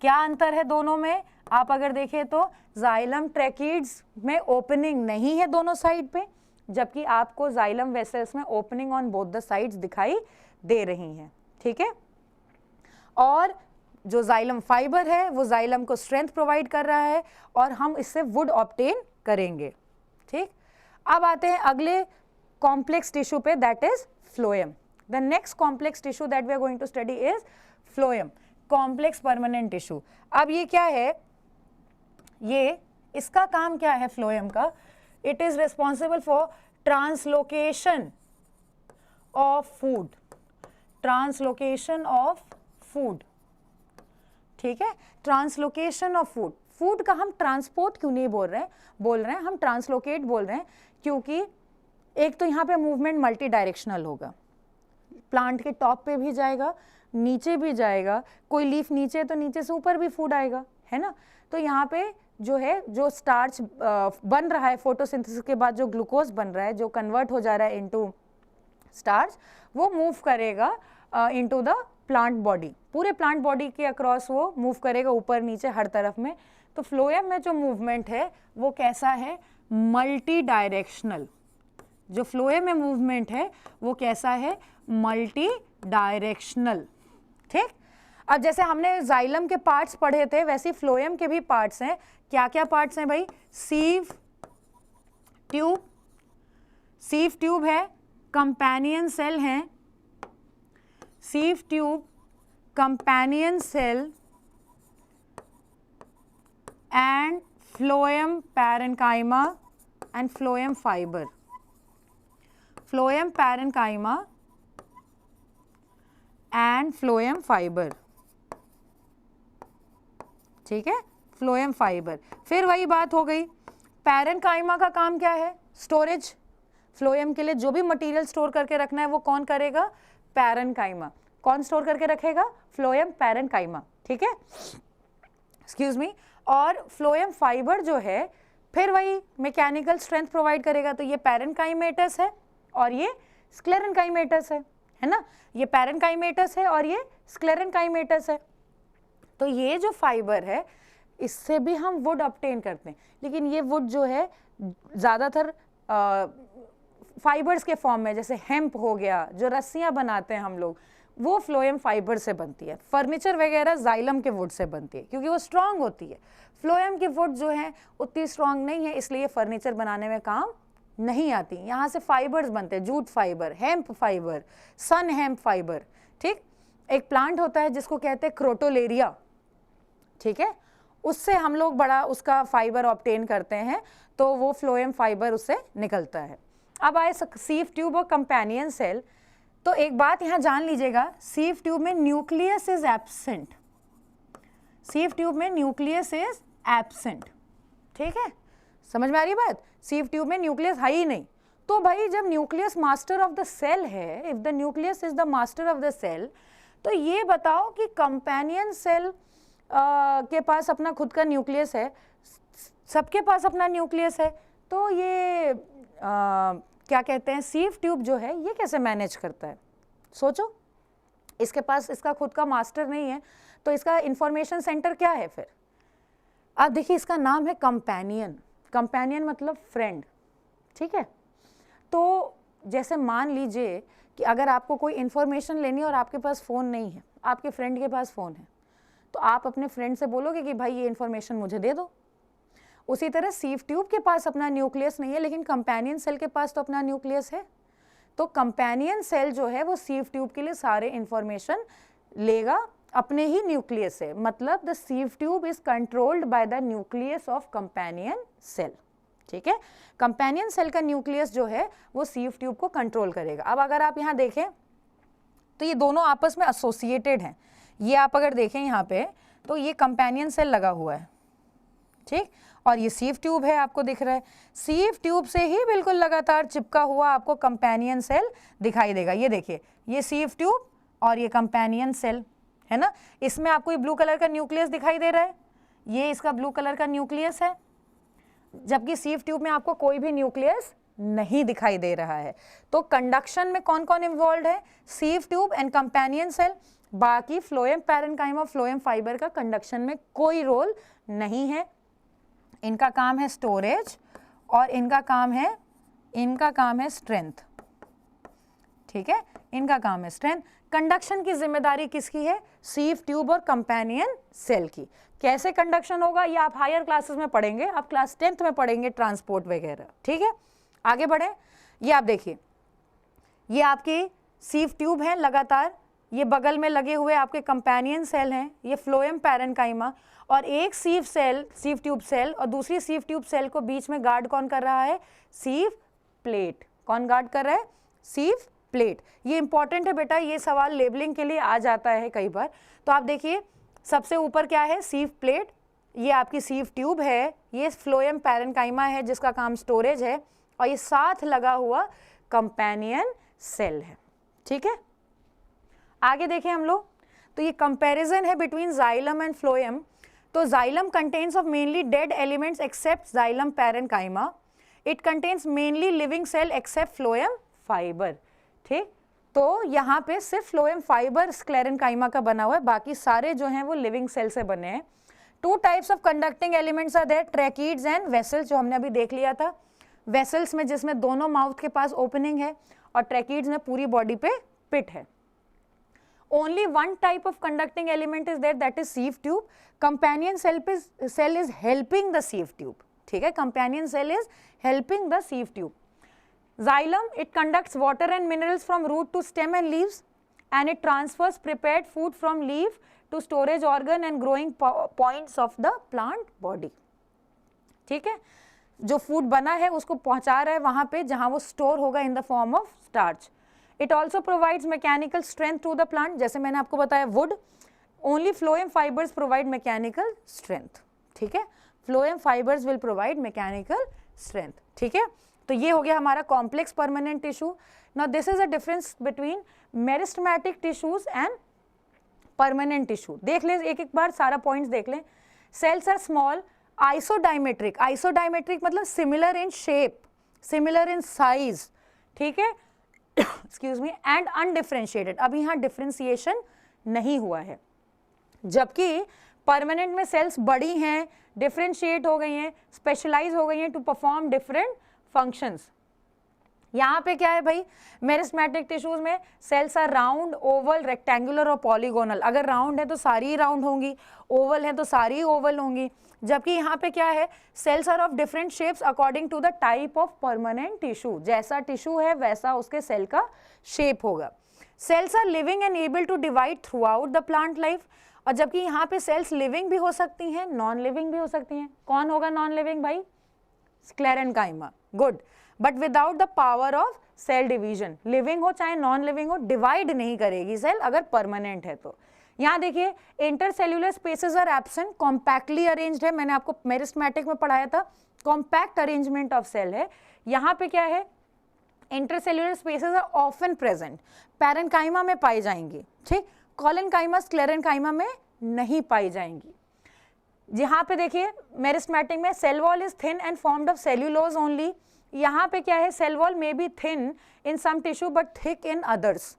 क्या अंतर है दोनों में, आप अगर देखें तो जाइलम ट्रैकीड्स में ओपनिंग नहीं है दोनों साइड पे, जबकि आपको जाइलम वेसल्स में opening on both the sides दिखाई दे रही हैं. ठीक है. और जो जाइलम फाइबर है वो जाइलम को स्ट्रेंथ प्रोवाइड कर रहा है और हम इससे वुड ऑब्टेन करेंगे. ठीक. अब आते हैं अगले कॉम्प्लेक्स टिश्यू पे, that is phloem. The next complex tissue that we are going to study is phloem, complex permanent tissue. अब ये क्या है, ये इसका काम क्या है फ्लोएम का, it is responsible for translocation of food. Translocation of food. ठीक है. Translocation of food. Food का हम ट्रांसपोर्ट क्यों नहीं बोल रहे हैं, हम ट्रांसलोकेट बोल रहे हैं, क्योंकि एक तो यहाँ पे मूवमेंट मल्टी डायरेक्शनल होगा. प्लांट के टॉप पे भी जाएगा, नीचे भी जाएगा, कोई लीफ नीचे है तो नीचे से ऊपर भी फूड आएगा, है ना. तो यहाँ पे जो है, जो स्टार्च बन रहा है फोटोसिंथेसिस के बाद, जो ग्लूकोज बन रहा है, जो कन्वर्ट हो जा रहा है इनटू स्टार्च, वो मूव करेगा इनटू द प्लांट बॉडी. पूरे प्लांट बॉडी के अक्रॉस वो मूव करेगा, ऊपर नीचे हर तरफ में. तो फ्लोएम में जो मूवमेंट है वो कैसा है, मल्टी डायरेक्शनल. जो फ्लोएम में मूवमेंट है वो कैसा है, मल्टी डायरेक्शनल. ठीक. अब जैसे हमने जाइलम के पार्ट्स पढ़े थे, वैसे फ्लोएम के भी पार्ट्स हैं. क्या क्या पार्ट्स हैं भाई, सीव ट्यूब, सीव ट्यूब है, कंपेनियन सेल है, sieve tube, companion cell and phloem parenchyma and phloem fibre. Phloem parenchyma and phloem fibre. ठीक है. Phloem fibre. फिर वही बात हो गई, पैरेन्काइमा का काम क्या है, स्टोरेज. फ्लोएम के लिए जो भी मटेरियल स्टोर करके रखना है वो कौन करेगा, पैरेन्काइमा. कौन स्टोर करके रखेगा, फ्लोएम पैरेन्काइमा. ठीक है. Excuse me. और फ्लोएम फाइबर जो है फिर वही मैकेनिकल स्ट्रेंथ प्रोवाइड करेगा. तो ये पैरेन्काइमेटस है और ये स्क्लेरेन्काइमेटस है ना. ये पैरेन्काइमेटस है और ये स्क्लेरेन्काइमेटस है. तो ये जो फाइबर है इससे भी हम वुड ऑब्टेन करते हैं, लेकिन ये वुड जो है ज़्यादातर फाइबर्स के फॉर्म में, जैसे हेम्प हो गया, जो रस्सियाँ बनाते हैं हम लोग, वो फ्लोएम फाइबर से बनती है. फर्नीचर वगैरह जाइलम के वुड से बनती है क्योंकि वो स्ट्रांग होती है. फ्लोएम की वुड जो है उतनी स्ट्रांग नहीं है, इसलिए फर्नीचर बनाने में काम नहीं आती. यहाँ से फाइबर्स बनते हैं, जूट फाइबर, हेम्प फाइबर, सन हेम्प फाइबर. ठीक. एक प्लांट होता है जिसको कहते हैं क्रोटोलेरिया. ठीक है. उससे हम लोग बड़ा उसका फाइबर ऑब्टेन करते हैं, तो वो फ्लोएम फाइबर उससे निकलता है. अब आए सीव ट्यूब और कंपेनियन सेल. तो एक बात यहाँ जान लीजिएगा, सीव ट्यूब में nucleus is absent. Sieve tube में न्यूक्लियस इज एब्सेंट. ठीक है. समझ में आ रही बात. सीव ट्यूब में न्यूक्लियस है ही नहीं. तो भाई जब nucleus master of the cell है, if the nucleus is the master of the cell, तो ये बताओ कि कंपेनियन सेल के पास अपना खुद का न्यूक्लियस है, सबके पास अपना न्यूक्लियस है, तो ये क्या कहते हैं, सीव ट्यूब जो है ये कैसे मैनेज करता है? सोचो, इसके पास इसका खुद का मास्टर नहीं है, तो इसका इंफॉर्मेशन सेंटर क्या है फिर? अब देखिए, इसका नाम है कंपेनियन। कंपेनियन मतलब फ्रेंड, ठीक है। तो जैसे मान लीजिए कि अगर आपको कोई इन्फॉर्मेशन लेनी है और आपके पास फ़ोन नहीं है, आपके फ्रेंड के पास फ़ोन है, तो आप अपने फ्रेंड से बोलोगे कि भाई ये इन्फॉर्मेशन मुझे दे दो। उसी तरह सीव ट्यूब के पास अपना न्यूक्लियस नहीं है, लेकिन कंपेनियन सेल के पास तो अपना न्यूक्लियस है। तो कंपेनियन सेल जो है वो सीव ट्यूब के लिए सारे इंफॉर्मेशन लेगा अपने ही न्यूक्लियस से। मतलब the sieve tube is controlled by the nucleus of companion cell, ठीक है। कंपेनियन सेल का न्यूक्लियस जो है वो सीव ट्यूब को कंट्रोल करेगा। अब अगर आप यहाँ देखें तो ये दोनों आपस में एसोसिएटेड हैं। ये आप अगर देखें यहाँ पे तो ये कंपेनियन सेल लगा हुआ है, ठीक, और ये सीव ट्यूब है, आपको दिख रहा है। सीव ट्यूब से ही बिल्कुल लगातार चिपका हुआ आपको कंपेनियन सेल दिखाई देगा। ये देखिए, ये सीव ट्यूब और ये कंपेनियन सेल है ना। इसमें आपको ये ब्लू कलर का न्यूक्लियस दिखाई दे रहा है, ये इसका ब्लू कलर का न्यूक्लियस है, जबकि सीव ट्यूब में आपको कोई भी न्यूक्लियस नहीं दिखाई दे रहा है। तो कंडक्शन में कौन कौन इन्वॉल्व है? Sieve tube and companion cell. बाकी फ्लोएम पैरेन्काइमा, फ्लोएम फाइबर का कंडक्शन में कोई रोल नहीं है। इनका काम है स्टोरेज और इनका काम है स्ट्रेंथ, ठीक है, इनका काम है स्ट्रेंथ। कंडक्शन की जिम्मेदारी किसकी है? सीव ट्यूब और कंपेनियन सेल की। कैसे कंडक्शन होगा ये आप हायर क्लासेस में पढ़ेंगे, आप क्लास 10th में पढ़ेंगे ट्रांसपोर्ट वगैरह, ठीक है। आगे बढ़े, ये आप देखिए, ये आपकी सीव ट्यूब है लगातार, ये बगल में लगे हुए आपके कंपेनियन सेल हैं, ये फ्लोएम पैरेन्काइमा, और एक सीव ट्यूब सेल और दूसरी सीव ट्यूब सेल को बीच में गार्ड कौन कर रहा है? सीव प्लेट। कौन गार्ड कर रहा है? सीव प्लेट। ये इंपॉर्टेंट है बेटा, ये सवाल लेबलिंग के लिए आ जाता है कई बार। तो आप देखिए, सबसे ऊपर क्या है? सीव प्लेट। ये आपकी सीव ट्यूब है, ये फ्लोएम पैरेन्काइमा है जिसका काम स्टोरेज है, और ये साथ लगा हुआ कंपेनियन सेल है, ठीक है। आगे देखें हम लोग, तो ये कंपैरिजन है बिटवीन जाइलम एंड फ्लोएम। तो xylem contains of mainly dead elements except xylem parenchyma. It contains mainly living cell except phloem fibre, ठीक। तो यहाँ पे सिर्फ फ्लोएम फाइबर स्क्लेरेन्काइमा का बना हुआ है, बाकी सारे जो हैं वो लिविंग सेल से बने हैं। 2 types of conducting elements are there, tracheids and vessels, जो हमने अभी देख लिया था। वेसल्स में जिसमें दोनों माउथ के पास ओपनिंग है, और ट्रैकीड्स में पूरी बॉडी पे पिट है। Only one type of conducting element is there, that is sieve tube. Companion cell is helping the sieve tube, ठीक है, companion cell is helping the sieve tube. Xylem, it conducts water and minerals from root to stem and leaves, and it transfers prepared food from leaf to storage organ and growing points of the plant body, ठीक है। जो food बना है उसको पहुंचा रहा है वहां पे जहां वो स्टोर होगा in the form of starch. It also provides mechanical strength to the plant, जैसे मैंने आपको बताया wood, only phloem fibres provide mechanical strength, ठीक है। Phloem fibres will provide mechanical strength, ठीक है। तो ये हो गया हमारा complex permanent tissue. Now this is a difference between meristematic tissues and permanent tissue. देख ले एक एक बार सारा पॉइंट्स देख लें। Cells are small, isodiametric, isodiametric मतलब similar in shape, similar in size, ठीक है, एक्सक्यूज मी, एंड अनडिफरेंशिएटेड। अब यहाँ डिफरेंशिएशन नहीं हुआ है, जबकि परमानेंट में सेल्स बड़ी हैं, डिफरेंशिएट हो गई हैं, स्पेशलाइज हो गई हैं टू परफॉर्म डिफरेंट फंक्शंस। यहाँ पे क्या है भाई, मेरिस्टेमेटिक टिश्यूज में cells are round, oval, rectangular और पॉलीगोनल। अगर राउंड है तो सारी ही राउंड होंगी, ओवल है तो सारी ही ओवल होंगी, जबकि यहाँ पे क्या है, cells are of different shapes according to the type of permanent tissue. जैसा टिश्यू है वैसा उसके सेल का शेप होगा। Cells are living and able to divide throughout the plant life, और जबकि यहाँ पे सेल्स लिविंग भी हो सकती हैं, नॉन लिविंग भी हो सकती हैं। कौन होगा नॉन लिविंग भाई? Sclerenchyma, good, but without the power of cell division. Living हो चाहे नॉन लिविंग हो, डिवाइड नहीं करेगी सेल अगर परमानेंट है तो। यहाँ देखिए, intercellular spaces are absent, compactly arranged है। मैंने आपको मेरिस्टेमेटिक में पढ़ाया था, कॉम्पैक्ट अरेंजमेंट ऑफ सेल है। यहाँ पे क्या है, intercellular spaces are often present, parenchyma में पाई जाएंगी, ठीक, कोलेनकाइमा, स्क्लेरेन्काइमा में नहीं पाई जाएंगी। यहाँ पे देखिए मेरिस्टेमेटिक में cell wall is thin and formed of cellulose only, यहाँ पे क्या है, cell wall may be thin in some tissue but thick in others,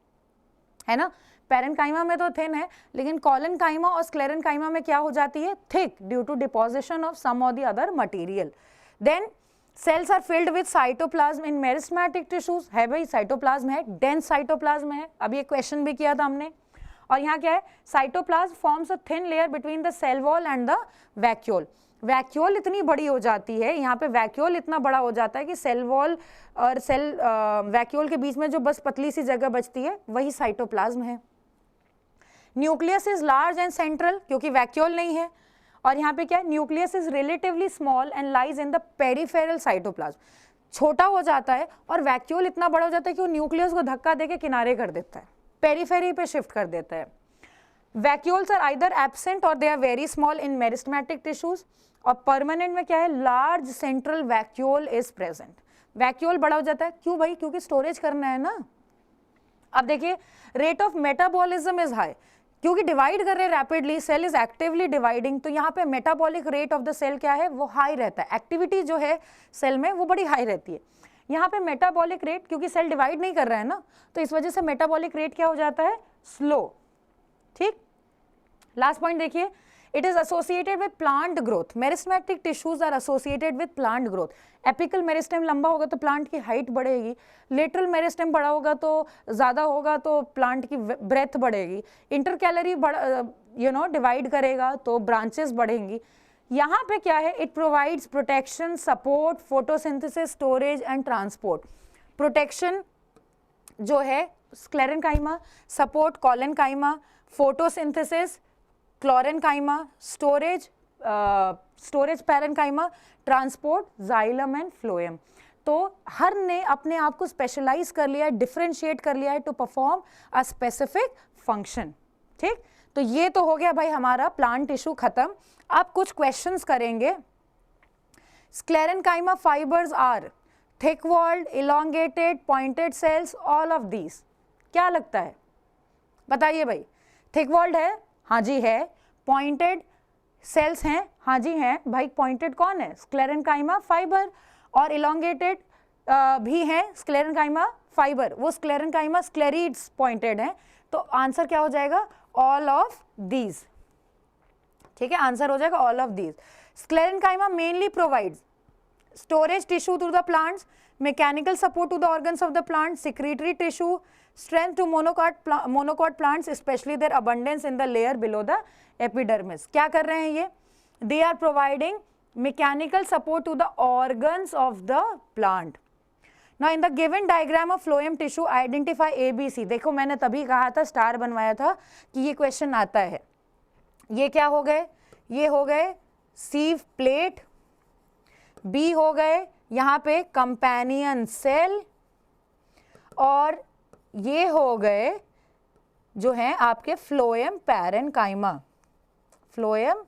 है ना। पैरेन्काइमा में तो थिन है, लेकिन कॉलेनकाइमा और स्क्लेरेनकाइमा में क्या हो जाती है, thick, due to deposition of some or the other material. Then cells are filled with cytoplasm in meristematic tissues, है भाई साइटोप्लाज्म है, डेंस साइटोप्लाज्म है, अब ये क्वेश्चन भी किया था हमने। और यहाँ क्या है, cytoplasm forms a thin layer between the cell wall and the vacuole. Vacuole इतनी बड़ी हो जाती है, यहाँ पे वैक्यूल इतना बड़ा हो जाता है कि सेल वॉल और सेल वैक्यूल के बीच में जो बस पतली सी जगह बचती है वही साइटोप्लाज्म है। Nucleus is large and central, क्योंकि वैक्यूल नहीं है। और यहाँ पे क्या है, nucleus is relatively small and lies in the peripheral cytoplasm, छोटा हो जाता है और वैक्यूल इतना बड़ा हो जाता है कि वो न्यूक्लियस को धक्का देके किनारे कर देता है, पेरिफेरी पे शिफ्ट कर देता है। वैक्यूल्स आर आइदर एब्सेंट और they are very small in meristematic tissues. और परमानेंट में क्या है, large central vacuole is present, vacuole बड़ा हो जाता है, क्यों भाई, क्योंकि स्टोरेज करना है ना। अब देखिए, rate of metabolism is high, क्योंकि डिवाइड कर रहे हैं rapidly, cell is actively dividing, तो यहाँ पे metabolic rate of the cell क्या है, वो हाई रहता है, एक्टिविटी जो है सेल में वो बड़ी हाई रहती है। यहाँ पे मेटाबॉलिक रेट, क्योंकि सेल डिवाइड नहीं कर रहा है ना, तो इस वजह से मेटाबॉलिक रेट क्या हो जाता है, स्लो। ठीक, लास्ट पॉइंट देखिए, it is associated with plant growth, meristematic tissues are associated with plant growth. Apical meristem लंबा होगा तो प्लांट की हाइट बढ़ेगी, लेटरल मेरिस्टेम बड़ा होगा तो ज़्यादा होगा तो प्लांट की ब्रेथ बढ़ेगी, इंटरकैलरी डिवाइड करेगा तो ब्रांचेस बढ़ेंगी। यहाँ पे क्या है, it provides protection, support, photosynthesis, storage and transport. Protection जो है sclerenchyma, support collenchyma, photosynthesis chlorenchyma, storage parenchyma, transport xylem and phloem. तो हर ने अपने आप को स्पेशलाइज कर लिया है, डिफरेंशिएट कर लिया है to perform a specific function. ठीक, तो ये तो हो गया भाई हमारा प्लांट टिश्यू खत्म। अब कुछ क्वेश्चंस करेंगे। Sclerenchyma fibres are thick walled, elongated, pointed cells, all of these. क्या लगता है, बताइए भाई। थिक वॉल्ड है, हाँ जी है। पॉइंटेड सेल्स हैं, हाँ जी हैं भाई। पॉइंटेड कौन है, स्क्लेरेनकाइमा फाइबर। और इलोंगेटेड भी है स्क्लेरेनकाइमा फाइबर, वो स्क्लेरेनकाइमा स्क्लेरिड्स पॉइंटेड है। तो आंसर क्या हो जाएगा, ऑल ऑफ दीज। ठीक है, आंसर हो जाएगा all of these. Sclerenchyma mainly provides storage tissue to the plants, mechanical support to the organs of the plant, secretory tissue, strength to monocot plants, especially their abundance in the layer below the epidermis. क्या कर रहे हैं ये, they are providing mechanical support to the organs of the plant. Now in the given diagram of phloem tissue identify ABC। देखो मैंने तभी कहा था, स्टार बनवाया था कि ये क्वेश्चन आता है। ये क्या हो गए, ये हो गए सीव प्लेट, बी हो गए यहाँ पे कंपेनियन सेल, और ये हो गए जो हैं आपके फ्लोएम पैरेन्काइमा, फ्लोएम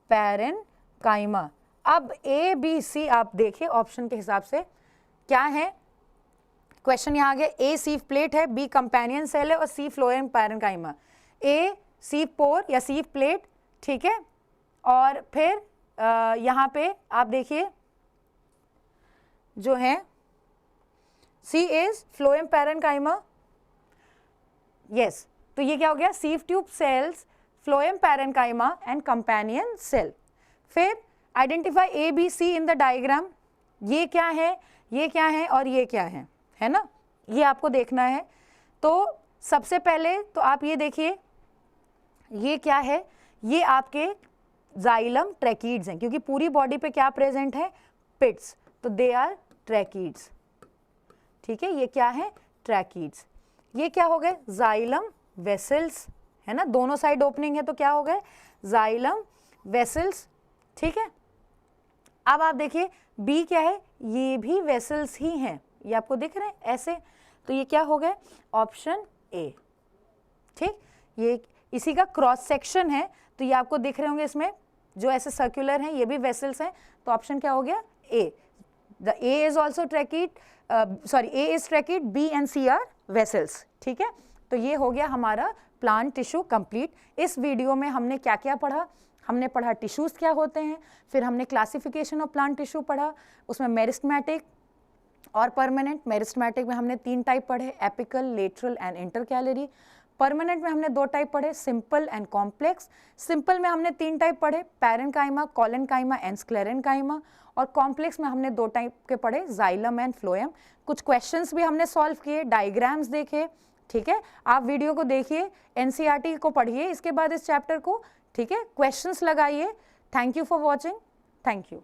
पैरेन्काइमा। अब ए बी सी आप देखिए ऑप्शन के हिसाब से क्या है। क्वेश्चन यहाँ आ गया, ए सीव प्लेट है, बी कंपेनियन सेल है और सी फ्लोएम पैरेन्काइमा। ए सीव पोर या सीव प्लेट, ठीक है। और फिर यहाँ पे आप देखिए जो है C is phloem parenchyma, yes. तो ये क्या हो गया, sieve tube cells, phloem parenchyma and companion cell. फिर identify A B C in the diagram. ये क्या है, ये क्या है और ये क्या है ना, ये आपको देखना है। तो सबसे पहले तो आप ये देखिए, ये क्या है, ये आपके जाइलम ट्रैकीड्स हैं, क्योंकि पूरी बॉडी पे क्या प्रेजेंट है, पिट्स, तो दे आर ट्रैकीड्स। ठीक है, ये क्या है, ट्रैकीड्स। ये क्या हो गए, जाइलम वेसल्स, है ना, दोनों साइड ओपनिंग है तो क्या हो गए, जाइलम वेसल्स। ठीक है, अब आप देखिए बी क्या है, ये भी वेसल्स ही हैं, ये आपको दिख रहे हैं ऐसे, तो ये क्या हो गए, ऑप्शन ए। ठीक, ये इसी का क्रॉस सेक्शन है, तो ये आपको दिख रहे होंगे इसमें जो ऐसे सर्कुलर हैं, ये भी वेसल्स हैं, तो ऑप्शन क्या हो गया, A. The A is also tracheid, sorry A is tracheid, B and C are vessels. ठीक है, तो ये हो गया हमारा प्लांट टिश्यू कंप्लीट। इस वीडियो में हमने क्या क्या पढ़ा, हमने पढ़ा टिश्यूज़ क्या होते हैं, फिर हमने क्लासिफिकेशन ऑफ प्लांट टिश्यू पढ़ा, उसमें मेरिस्टेमेटिक, और परमानेंट मेरिस्टेमेटिक में हमने 3 टाइप पढ़े, apical, lateral and intercalary. Permanent में हमने 2 टाइप पढ़े, सिंपल एंड कॉम्प्लेक्स। सिंपल में हमने 3 टाइप पढ़े, पैरेन्काइमा, कोलेन्काइमा एंड स्क्लेरेन्काइमा। और कॉम्प्लेक्स में हमने 2 टाइप के पढ़े, जाइलम एंड फ्लोएम। कुछ क्वेश्चंस भी हमने सॉल्व किए, डायग्राम्स देखे, ठीक है। आप वीडियो को देखिए, एनसीईआरटी को पढ़िए इसके बाद इस चैप्टर को, ठीक है, क्वेश्चंस लगाइए। Thank you for watching, thank you.